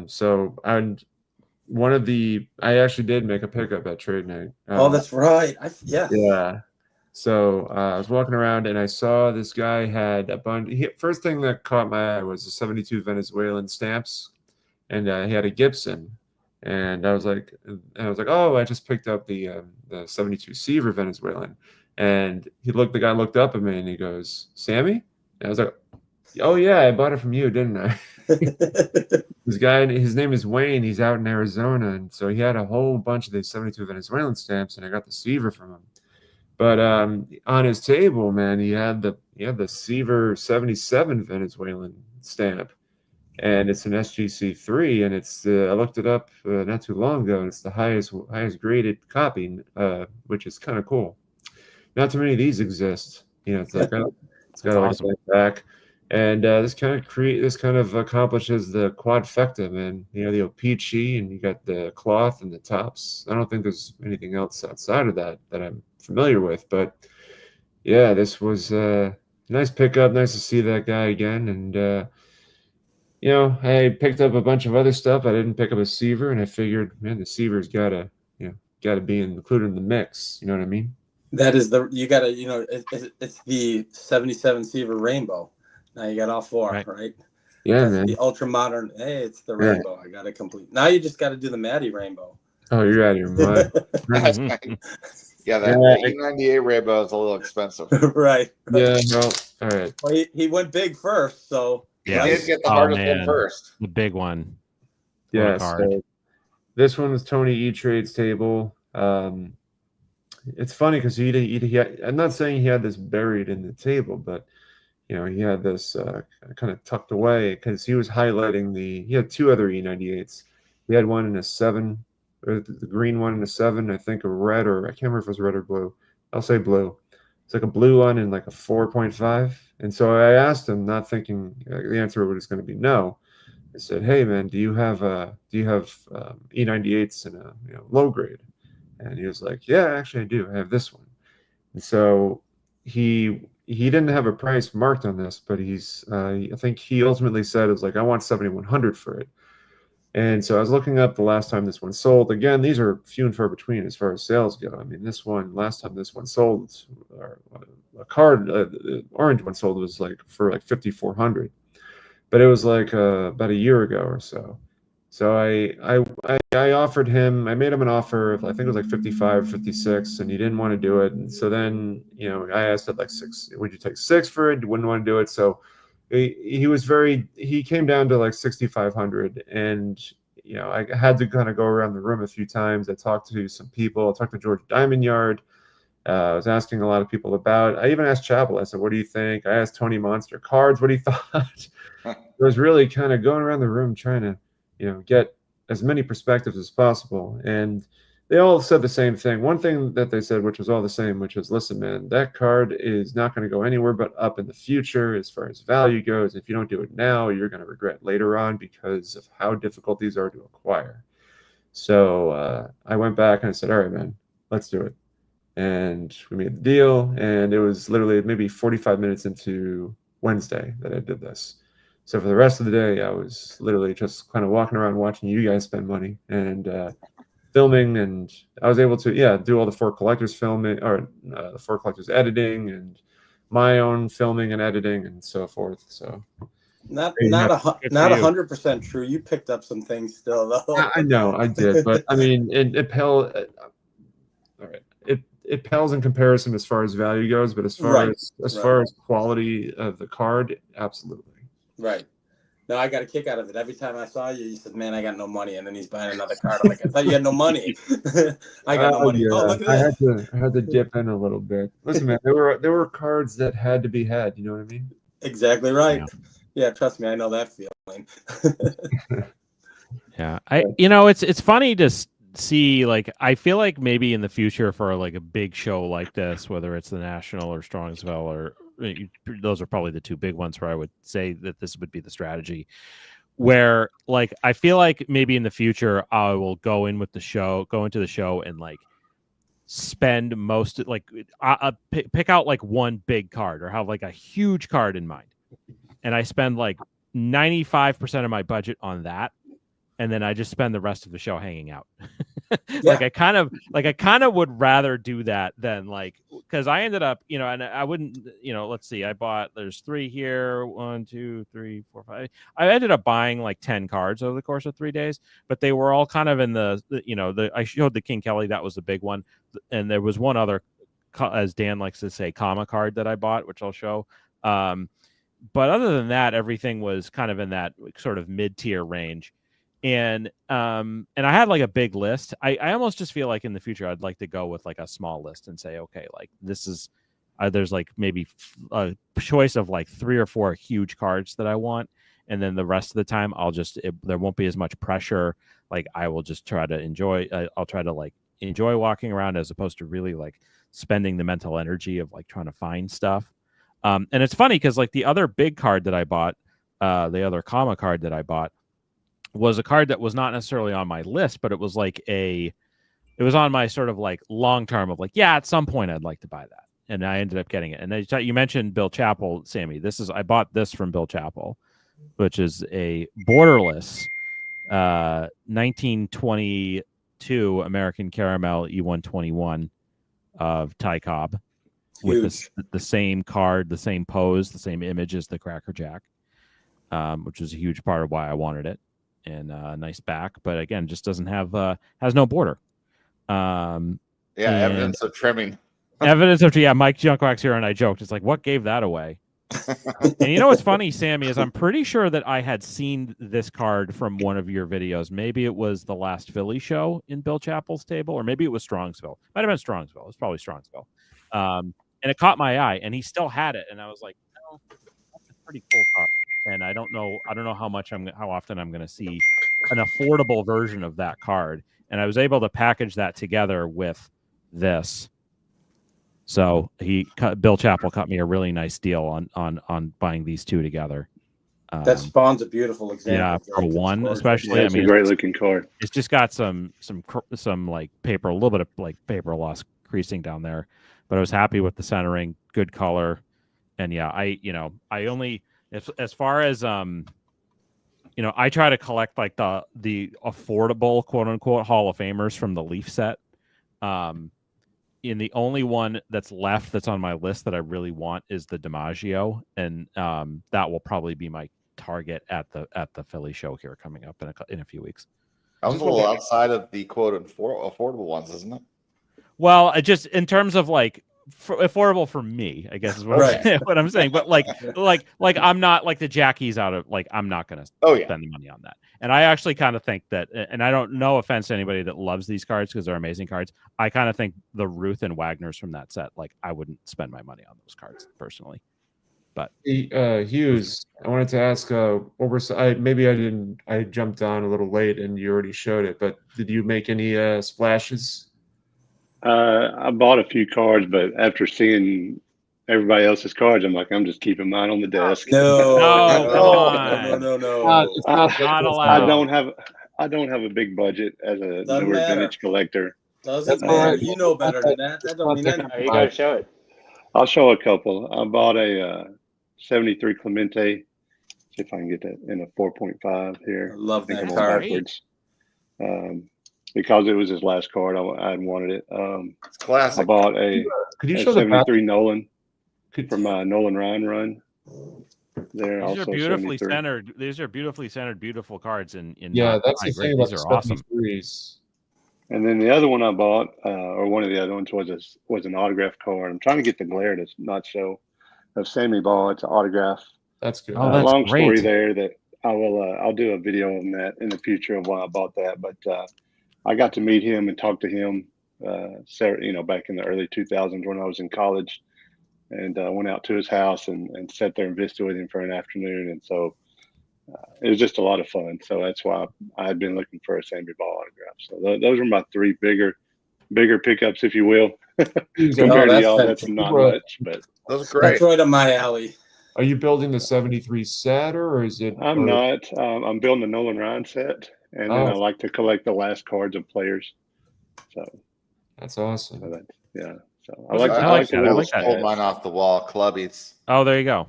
actually did make a pickup at TradeNet. That's right. Yes. Yeah. So I was walking around and I saw this guy had a bunch. First thing that caught my eye was the 72 Venezuelan stamps, and he had a Gibson. And I was like, oh, I just picked up the 72 Seaver Venezuelan. And the guy looked up at me and he goes, "Sammy?" And I was like, "Oh yeah, I bought it from you, didn't I?" This guy, his name is Wayne. He's out in Arizona, and so he had a whole bunch of these 72 Venezuelan stamps, and I got the Seaver from him. But on his table, man, he had the Seaver 77 Venezuelan stamp. And it's an SGC3, and it's I looked it up not too long ago, and it's the highest graded copy, which is kind of cool. Not too many of these exist. It's like it's got awesome. Like back, and this kind of accomplishes the quadfecta, man. The O-Peachy, and you got the cloth and the tops. I don't think there's anything else outside of that I'm familiar with, but yeah, this was a nice pickup. Nice to see that guy again, and. I picked up a bunch of other stuff. I didn't pick up a Seaver, and I figured, man, the Seaver's gotta be included in the mix. You know what I mean? That is it's the 77 Seaver Rainbow. Now you got all four, right? Yeah, That's man. the ultra modern. Hey, it's the rainbow. I got to complete. Now you just got to do the Maddie Rainbow. Oh, you're out of your mind. Yeah, that E98 Rainbow is a little expensive. Right. Yeah, no. All right. Well, he went big first, so Yeah, he did get the hardest one first. The big one. Yeah. So this one was Tony E-Trade's table. It's funny because I'm not saying he had this buried in the table, but he had this kind of tucked away because he was highlighting he had two other E98s. He had one in a 7, or the green one in a 7, I think a red, or I can't remember if it was red or blue. I'll say blue. It's like a blue one and like a 4.5. And so I asked him, not thinking the answer was going to be no. I said, "Hey man, do you have E98s in a low grade?" And he was like, "Yeah, actually I do. I have this one." And so he didn't have a price marked on this, but I think he ultimately said it was like, "I want 7,100 for it." And so I was looking up the last time this one sold. Again, these are few and far between as far as sales go. I mean, last time this one sold, a card, the orange one sold was for 5,400, but it was about a year ago or so. So I offered him, I made him an offer of, I think it was like 55, 56, and he didn't want to do it. And so then, I asked at 6, would you take 6 for it? He wouldn't want to do it. So he came down to 6,500, and I had to kind of go around the room a few times. I talked to some people. I talked to George Diamond Yard, I was asking a lot of people about. I even asked Chapel. I said, "What do you think?" I asked Tony Monster cards what he thought. It was really kind of going around the room trying to, get as many perspectives as possible. And they all said the same thing. One thing that they said, which was all the same, which was, listen, man, that card is not going to go anywhere but up in the future as far as value goes. If you don't do it now, you're going to regret later on because of how difficult these are to acquire. So I went back and I said, all right, man, let's do it. And we made the deal. And it was literally maybe 45 minutes into Wednesday that I did this. So for the rest of the day, I was literally just kind of walking around watching you guys spend money and filming. And I was able to, do all the 4 collectors filming, or the 4 collectors editing, and my own filming and editing and so forth. So not 100% true. You picked up some things still, though. I know I did, but I mean, it pales. All right, it pales in comparison as far as value goes, but as far as quality of the card, absolutely. Right. No, I got a kick out of it. Every time I saw you, you said, "Man, I got no money," and then he's buying another card. I'm like, "I thought you had no money." I got no money. Yeah. Oh, look at that. I had to dip in a little bit. Listen, man, there were cards that had to be had. You know what I mean? Exactly right. Yeah, trust me, I know that feeling. Yeah, it's funny to see. Like, I feel like maybe in the future for like a big show like this, whether it's the National or Strongsville, or those are probably the 2 big ones where I would say that this would be the strategy. Where, like, I feel like maybe in the future I will go into the show and like spend most, like, pick out like one big card or have like a huge card in mind, and I spend like 95% of my budget on that, and then I just spend the rest of the show hanging out. Like I kind of would rather do that than, like, because I ended up, and I wouldn't, let's see, there's 3 here, 1, 2, 3, 4, 5. I ended up buying like 10 cards over the course of 3 days, but they were all kind of in I showed the King Kelly, that was the big one, and there was one other, as Dan likes to say, comma card that I bought, which I'll show. But other than that, everything was kind of in that sort of mid-tier range. And I had like a big list. I almost just feel like in the future I'd like to go with like a small list and say, okay, like this is there's like maybe a choice of like 3 or 4 huge cards that I want, and then the rest of the time there won't be as much pressure. Like, I will just try to enjoy. I'll try to like enjoy walking around as opposed to really like spending the mental energy of like trying to find stuff. And it's funny because like the other big card that I bought, the other comma card that I bought, was a card that was not necessarily on my list, but it was like it was on my sort of like long term of like, at some point I'd like to buy that. And I ended up getting it. And you mentioned Bill Chappell, Sammy. I bought this from Bill Chappell, which is a borderless 1922 American Caramel E121 of Ty Cobb, with the same card, the same pose, the same image as the Cracker Jack, which was a huge part of why I wanted it. And nice back, but again, just doesn't have has no border. Evidence of trimming. Mike Junkwacks here and I joked, it's like, what gave that away? And what's funny, Sammy, is I'm pretty sure that I had seen this card from one of your videos. Maybe it was the last Philly show in Bill Chappell's table, or maybe it was Strongsville. Might have been Strongsville. It was probably Strongsville. And it caught my eye, and he still had it, and I was like, that's a pretty cool card. And I don't know how often I'm going to see an affordable version of that card. And I was able to package that together with this. So Bill Chappell cut me a really nice deal on buying these 2 together. That spawns a beautiful example. Yeah, for one, especially. That's a great looking card. It's just got some like paper, a little bit of like paper loss creasing down there, but I was happy with the centering, good color, and I only. As far as I try to collect like the affordable quote unquote Hall of Famers from the Leaf set. And the only one that's left that's on my list that I really want is the DiMaggio, and that will probably be my target at the Philly show here coming up in a few weeks. That was a little outside of the quote affordable ones, isn't it? Well, just in terms of like affordable for me, I guess is what, Right. what I'm saying. But like I'm not like the Jackies out of like, I'm not going to spend the money on that. And I actually kind of think that, and I don't, no offense to anybody that loves these cards because they're amazing cards. I kind of think the Ruth and Wagner's from that set, like I wouldn't spend my money on those cards personally. But Hughes, I wanted to ask, what were I jumped on a little late and you already showed it, but did you make any splashes? I bought a few cards, but after seeing everybody else's cards, I'm like, I'm just keeping mine on the desk. No, come on. Not allowed. I don't have a big budget as a Doesn't newer matter. vintage collector. Doesn't matter. You know better than that. That don't mean anything. You gotta show it. I'll show a couple. I bought a 73 Clemente. See if I can get that in a 4.5 here. I love that I'm on card. backwards. Because it was his last card, I had wanted it. It's classic. I bought a Could you show the 73 Nolan from Nolan Ryan run. There These also are beautifully 73. centered. These are beautifully centered, beautiful cards. Yeah, that's the thing about These the are awesome. 73s. And then the other one I bought, or one of the other ones was an autograph card. I'm trying to get the glare to not show of Sammy Ball. It's an autograph. That's good. Oh, that's long great. story there that I will. I'll do a video on that in the future of why I bought that. But I got to meet him and talk to him, back in the early 2000s when I was in college, and went out to his house and sat there and visited with him for an afternoon. And so it was just a lot of fun. So that's why I had been looking for a Sammy Ball autograph. So those are my three bigger pickups, if you will. Compared to y'all, that's not much, but those are great. That's right up my alley. Are you building the 73 set or is it? I'm not. I'm building a Nolan Ryan set, and then I like to collect the last cards of players. So that's awesome. So I like that. Pulled mine off the wall. Clubbies. Oh, there you go.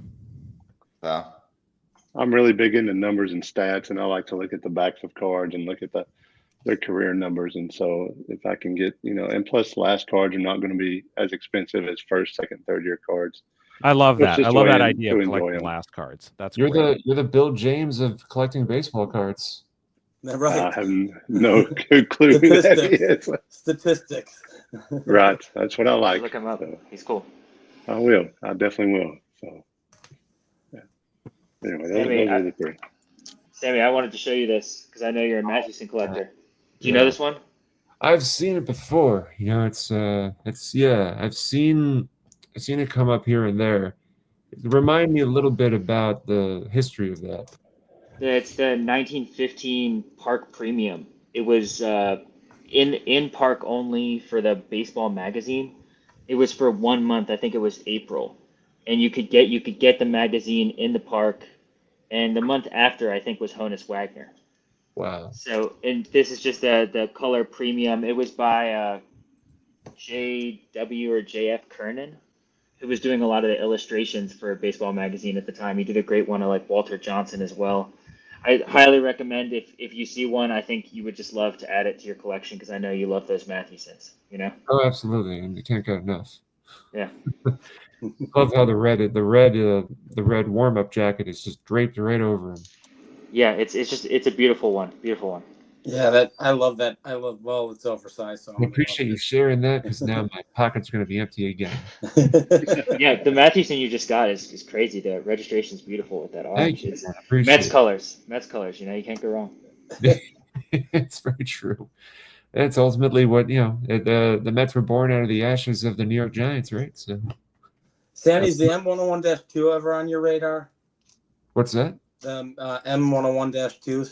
So I'm really big into numbers and stats, and I like to look at the backs of cards and look at their career numbers. And so if I can get, and plus last cards are not going to be as expensive as first, second, third year cards. I love that. I love that idea of enjoy collecting them. last cards. That's You're great. the Bill James of collecting baseball cards. Right. I have no clue who that is. Statistics. Right. That's what I like. Look him up. So, He's cool. I will. I definitely will. So anyway, those are the three. Sammy, I wanted to show you this because I know you're a Mathewson collector. Do you know this one? I've seen it before. I've seen it come up here and there. Remind me a little bit about the history of that. It's the 1915 Park Premium. It was in park only for the baseball magazine. It was for 1 month. I think it was April, and you could get the magazine in the park. And the month after, I think, was Honus Wagner. Wow. So, and this is just the color premium. It was by J.W. or J.F. Kernan, who was doing a lot of the illustrations for Baseball Magazine at the time. He did a great one of like Walter Johnson as well. I highly recommend if you see one, I think you would just love to add it to your collection because I know you love those Mathewsons, Oh, absolutely, and you can't get enough. Yeah. Love how the red warm-up jacket is just draped right over him. Yeah, it's a beautiful one. Beautiful one. Yeah, I love that. It's oversized. So I appreciate you sharing that because now my pocket's going to be empty again. Yeah, the Mathewson you just got is crazy. The registration's beautiful with that orange. Thank you, It's man. I appreciate Mets it. colors. Mets colors. You can't go wrong. It's very true. That's ultimately what the Mets were born out of the ashes of the New York Giants, right? So, Sandy, is the M101-2 ever on your radar? what's that? The M101-2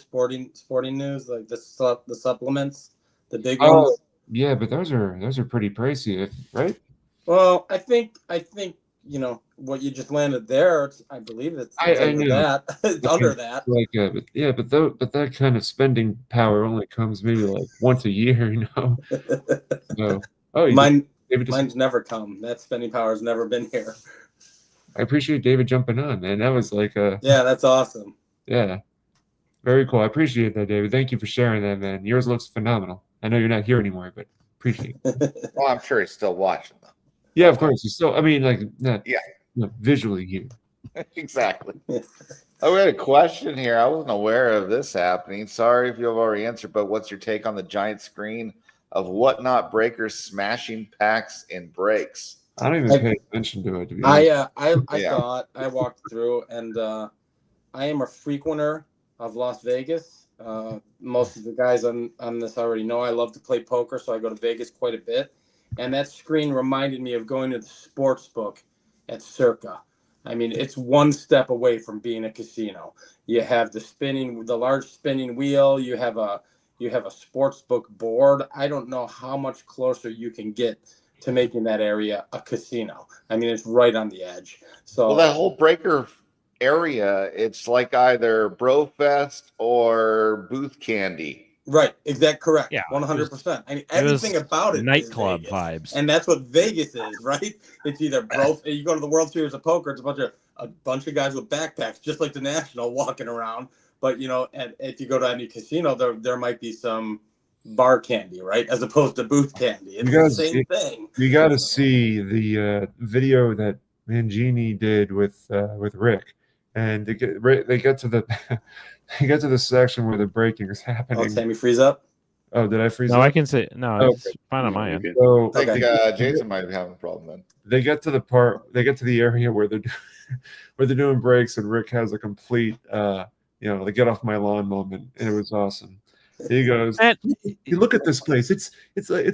sporting news, like the supplements, the big ones. Yeah, but those are pretty pricey, right? Well, I think what you just landed there. I believe it's under that. It's under that. But that kind of spending power only comes maybe like once a year, So, mine's never come. That spending power has never been here. I appreciate David jumping on, man. That was like yeah, that's awesome. Yeah, very cool. I appreciate that, David. Thank you for sharing that, man. Yours looks phenomenal. I know you're not here anymore, but appreciate it. Well, I'm sure he's still watching them. Yeah, of course. He's still. I mean, like not. Yeah. Visually here. Exactly. Oh, we had a question here. I wasn't aware of this happening. Sorry if you've already answered, but what's your take on the giant screen of Whatnot breakers smashing packs and breaks? I don't even pay attention to it, to be honest. I saw it. I walked through, and I am a frequenter of Las Vegas. Most of the guys on this already know I love to play poker, so I go to Vegas quite a bit. And that screen reminded me of going to the sports book at Circa. I mean, it's one step away from being a casino. You have the large spinning wheel. You have a sports book board. I don't know how much closer you can get to making that area a casino. I mean, it's right on the edge. So well, that whole breaker area, it's like either Brofest or Booth Candy. Right, correct. Yeah, 100%. I mean, everything about it nightclub is Vegas. vibes, and that's what Vegas is, right? It's either you go to the World Series of Poker, it's a bunch of guys with backpacks, just like the National, walking around. But and if you go to any casino, there might be some bar candy, right, as opposed to booth candy. It's the same thing. You got to see the video that Mangini did with Rick, and they get to the they get to the section where the breaking is happening. Oh, Sammy, freeze up. Oh, did I freeze up? No, I can say no. It's fine on my end. So I think Jason might be having a problem then. They get to the area where they're doing breaks, and Rick has a complete the get off my lawn moment, and it was awesome. He goes, you look at this place. It's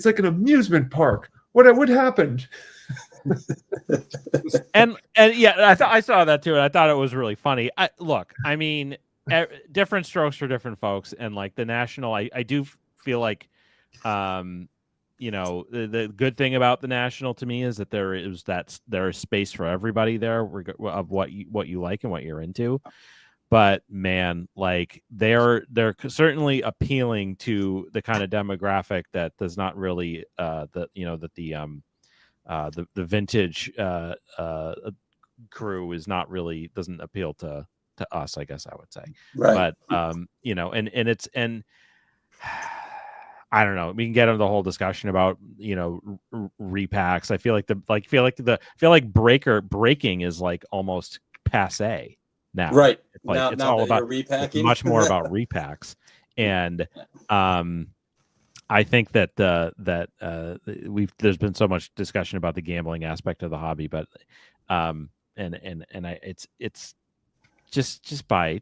like an amusement park. What happened? and yeah, I saw that too, and I thought it was really funny. I mean, different strokes for different folks, and like the National, I do feel like, the good thing about the National to me is that there is space for everybody there of what you like and what you're into. But man, like they're certainly appealing to the kind of demographic that does not really the vintage crew is not really doesn't appeal to us, I guess I would say. Right. But and I don't know. We can get into the whole discussion about repacks. I feel like breaking is like almost passe now. Right. It's like now, it's all about repacking. It's much more about repacks. And I think that there's been so much discussion about the gambling aspect of the hobby, but it's just buy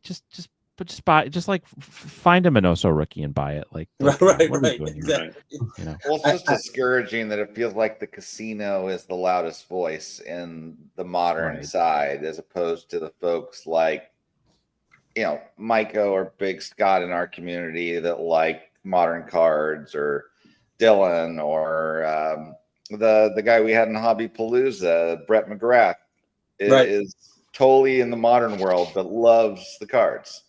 find a Minoso rookie and buy it. Like right. Exactly. Well, it's just discouraging that it feels like the casino is the loudest voice in the modern side, as opposed to the folks like Micah or Big Scott in our community that like modern cards, or Dylan, or the guy we had in Hobby Palooza, Brett McGrath, is totally in the modern world but loves the cards.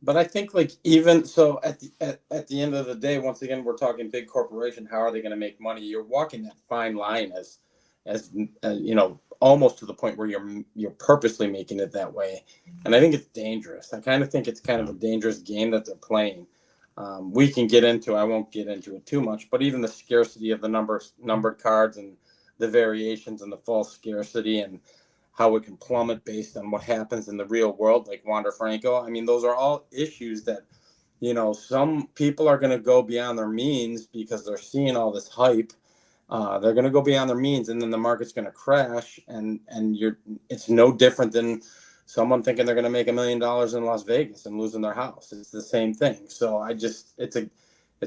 But I think, like, even so, at the end of the day, once again, we're talking big corporation. How are they going to make money? You're walking that fine line as almost to the point where you're purposely making it that way, and I think it's dangerous. I kind of think it's kind of a dangerous game that they're playing. We can get into. I won't get into it too much, but even the scarcity of the numbered cards and the variations and the false scarcity and how it can plummet based on what happens in the real world, like Wander Franco. I mean, those are all issues that, some people are going to go beyond their means because they're seeing all this hype. They're going to go beyond their means, and then the market's going to crash. And it's no different than someone thinking they're going to make $1 million in Las Vegas and losing their house. It's the same thing. So it's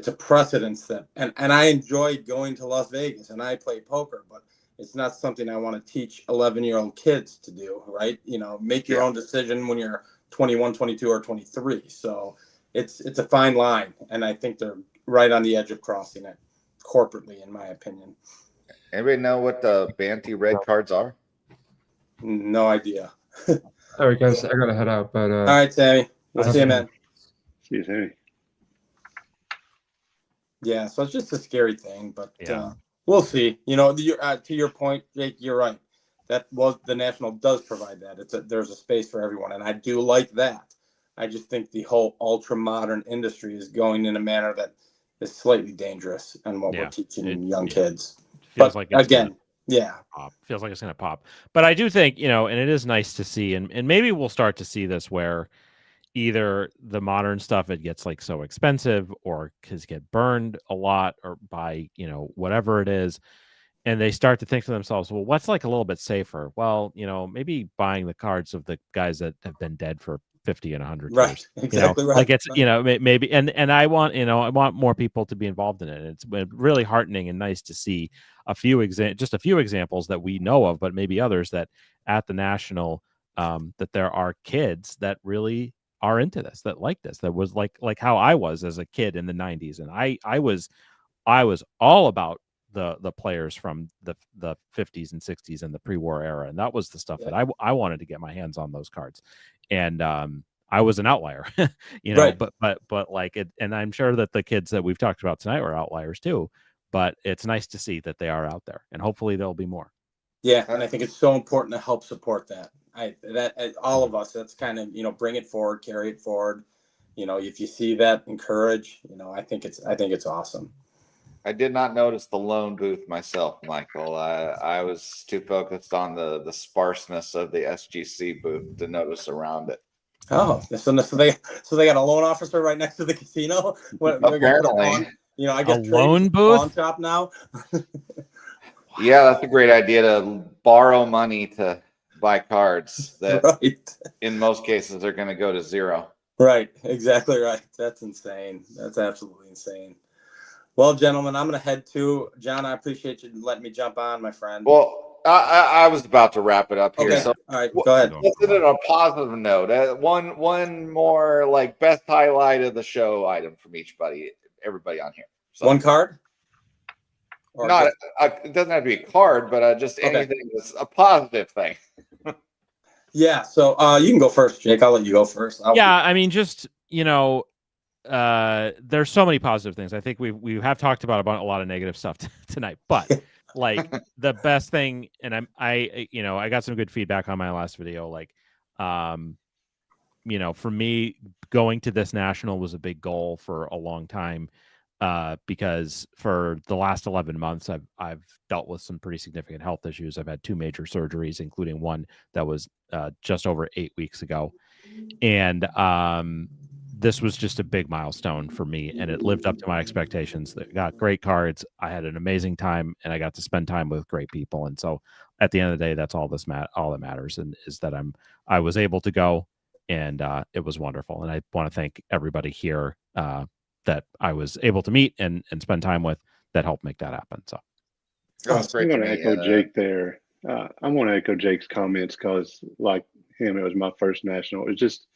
a precedence that, and I enjoy going to Las Vegas and I play poker, but it's not something I want to teach 11-year-old kids to do, right? Make your own decision when you're 21, 22, or 23. So it's a fine line, and I think they're right on the edge of crossing it corporately, in my opinion. Anybody know what the Banty red cards are? No idea. All right, guys, I gotta head out. But all right, Sammy, we'll see you, man. See you, Sammy. Yeah, so it's just a scary thing, but we'll see. To your point, Jake, you're right. The National does provide that. There's a space for everyone, and I do like that. I just think the whole ultra modern industry is going in a manner that is slightly dangerous on what we're teaching young kids. Feels but like it's again, feels like it's going to pop. But I do think, and it is nice to see, and maybe we'll start to see this where either the modern stuff, it gets like so expensive, or kids get burned a lot, or by whatever it is, and they start to think to themselves, well, what's like a little bit safer? Well, maybe buying the cards of the guys that have been dead for 50 and 100 Right. years. Exactly right. Like it's, Right. maybe, and I want more people to be involved in it. It's been really heartening and nice to see just a few examples that we know of, but maybe others that at the national, that there are kids that really are into this, that like this, that was like how I was as a kid in the 90s. And I was all about the players from the 50s and 60s and the pre-war era, and that was the stuff that I wanted to get my hands on those cards. And I was an outlier, Right. but like it, and I'm sure that the kids that we've talked about tonight were outliers too, but it's nice to see that they are out there, and hopefully there'll be more. Yeah, and I think it's so important to help support that. All of us, that's kind of, bring it forward, carry it forward. If you see that, encourage. I think it's awesome. I did not notice the lone booth myself, Michael. I was too focused on the sparseness of the SGC booth to notice around it. Oh, so they got a loan officer right next to the casino. Apparently, I guess a loan pawn booth shop now. Yeah, that's a great idea to borrow money to buy cards that Right. in most cases are going to go to zero. Right. Exactly right. That's insane. That's absolutely insane. Well, gentlemen, I'm going to head to John. I appreciate you letting me jump on, my friend. Well, I was about to wrap it up here. Okay. So all right, go ahead. Let's end it on a positive note. One more like best highlight of the show item from everybody on here. So, one card? Or not it doesn't have to be a card, but just anything that's a positive thing. Yeah. So you can go first, Jake. I'll let you go first. I mean, just there's so many positive things. I think we have talked about a lot of negative stuff tonight, but like the best thing, and I got some good feedback on my last video. Like, for me, going to this national was a big goal for a long time, because for the last 11 months, I've dealt with some pretty significant health issues. I've had 2 major surgeries, including one that was just over 8 weeks ago, and this was just a big milestone for me, and it lived up to my expectations. They got great cards. I had an amazing time, and I got to spend time with great people. And so at the end of the day, that's all that matters, and is that I was able to go, and it was wonderful. And I want to thank everybody here that I was able to meet and spend time with that helped make that happen. So I'm going to echo Jake there. I'm going to echo Jake's comments because, like him, it was my first national. It was just,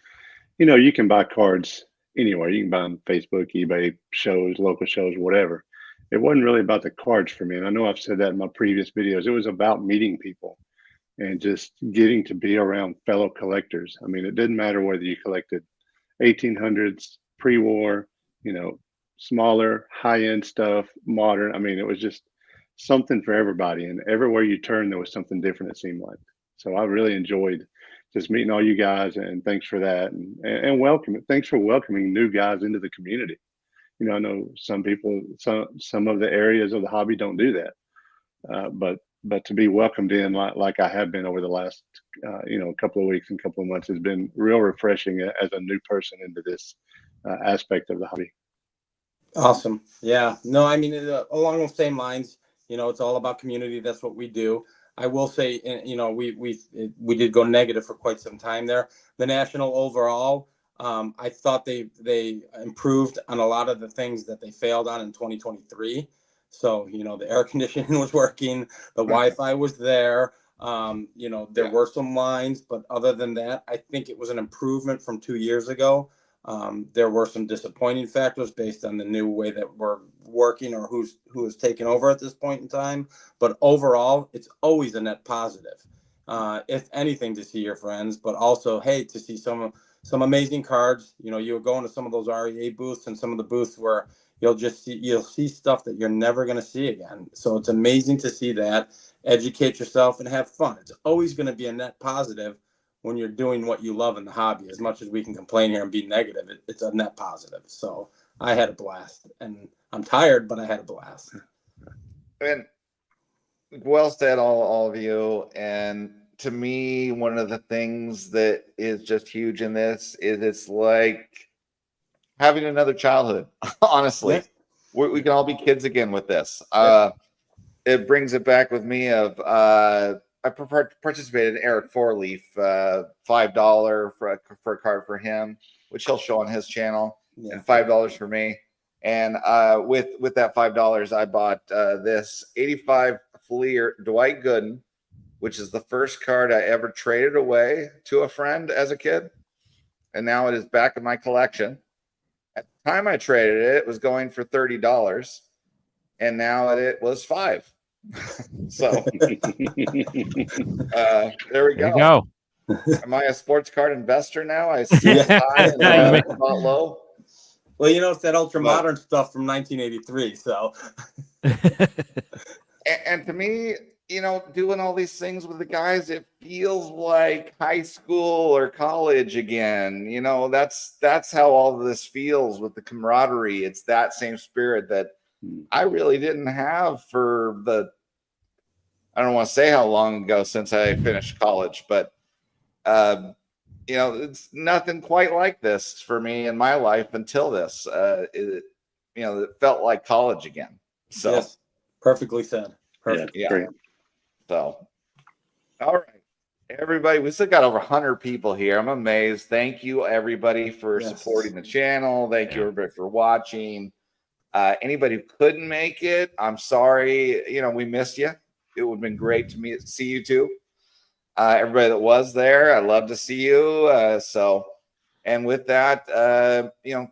you can buy cards anywhere. You can buy them on Facebook, eBay, shows, local shows, whatever. It wasn't really about the cards for me. And I know I've said that in my previous videos. It was about meeting people and just getting to be around fellow collectors. I mean, it didn't matter whether you collected 1800s, pre-war, smaller, high-end stuff, modern. I mean, it was just something for everybody. And everywhere you turn, there was something different, it seemed like. So I really enjoyed just meeting all you guys, and thanks for that. And thanks for welcoming new guys into the community. I know some people, some of the areas of the hobby don't do that. But to be welcomed in like I have been over the last, couple of weeks and couple of months has been real refreshing as a new person into this aspect of the hobby. Awesome. Yeah. No, I mean, along the same lines, it's all about community. That's what we do. I will say, we did go negative for quite some time there. The national overall, I thought they improved on a lot of the things that they failed on in 2023. So, the air conditioning was working, the Wi-Fi was there. There were some lines, but other than that, I think it was an improvement from 2 years ago. There were some disappointing factors based on the new way that we're working or who is taking over at this point in time. But overall, it's always a net positive. If anything, to see your friends, but also, hey, to see some amazing cards. You'll go into some of those REA booths and some of the booths where you'll see stuff that you're never going to see again. So it's amazing to see that. Educate yourself and have fun. It's always going to be a net positive when you're doing what you love in the hobby. As much as we can complain here and be negative, it's a net positive. So I had a blast, and I'm tired, but I had a blast. And well said, all of you. And to me, one of the things that is just huge in this is it's like having another childhood. Honestly, we can all be kids again with this. it brings it back with me of I participated in Eric Fourleaf, $5 for a card for him, which he'll show on his channel, and $5 for me. And with that $5, I bought this 85 Fleer Dwight Gooden, which is the first card I ever traded away to a friend as a kid, and now it is back in my collection. At the time I traded it, it was going for $30, and now it was $5. So there we go. Am I a sports card investor now? I see high and bought low. Well, it's that ultra modern stuff from 1983. So, and to me, doing all these things with the guys, it feels like high school or college again. That's how all of this feels with the camaraderie. It's that same spirit that I really didn't have for I don't want to say how long ago since I finished college, but it's nothing quite like this for me in my life until this. It felt like college again. So yes, perfectly said. Perfect. Yeah. Great. So, all right, everybody, we still got over 100 people here. I'm amazed. Thank you, everybody, for supporting the channel. Thank you, everybody, for watching. Anybody who couldn't make it, I'm sorry. We missed you. It would have been great to see you too. Everybody that was there, I'd love to see you. And with that,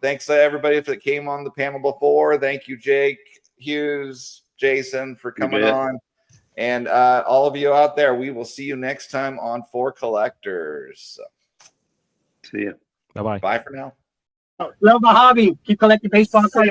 thanks to everybody that came on the panel before. Thank you, Jake, Hughes, Jason, for coming on. And all of you out there, we will see you next time on For Collectors. See you. Bye-bye. Bye for now. Love my hobby. Keep collecting baseball cards.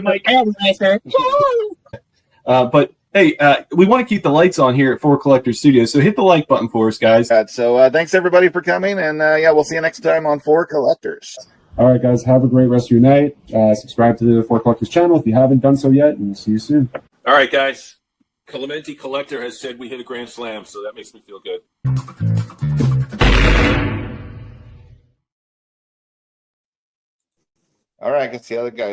But hey, we want to keep the lights on here at For Collectors Studios, so hit the like button for us, guys. So thanks everybody for coming, and we'll see you next time on For Collectors. All right, guys, have a great rest of your night. Subscribe to the For Collectors channel if you haven't done so yet, and we'll see you soon. All right, guys. Clemente Collector has said we hit a grand slam, so that makes me feel good. All right, I can see the other guys.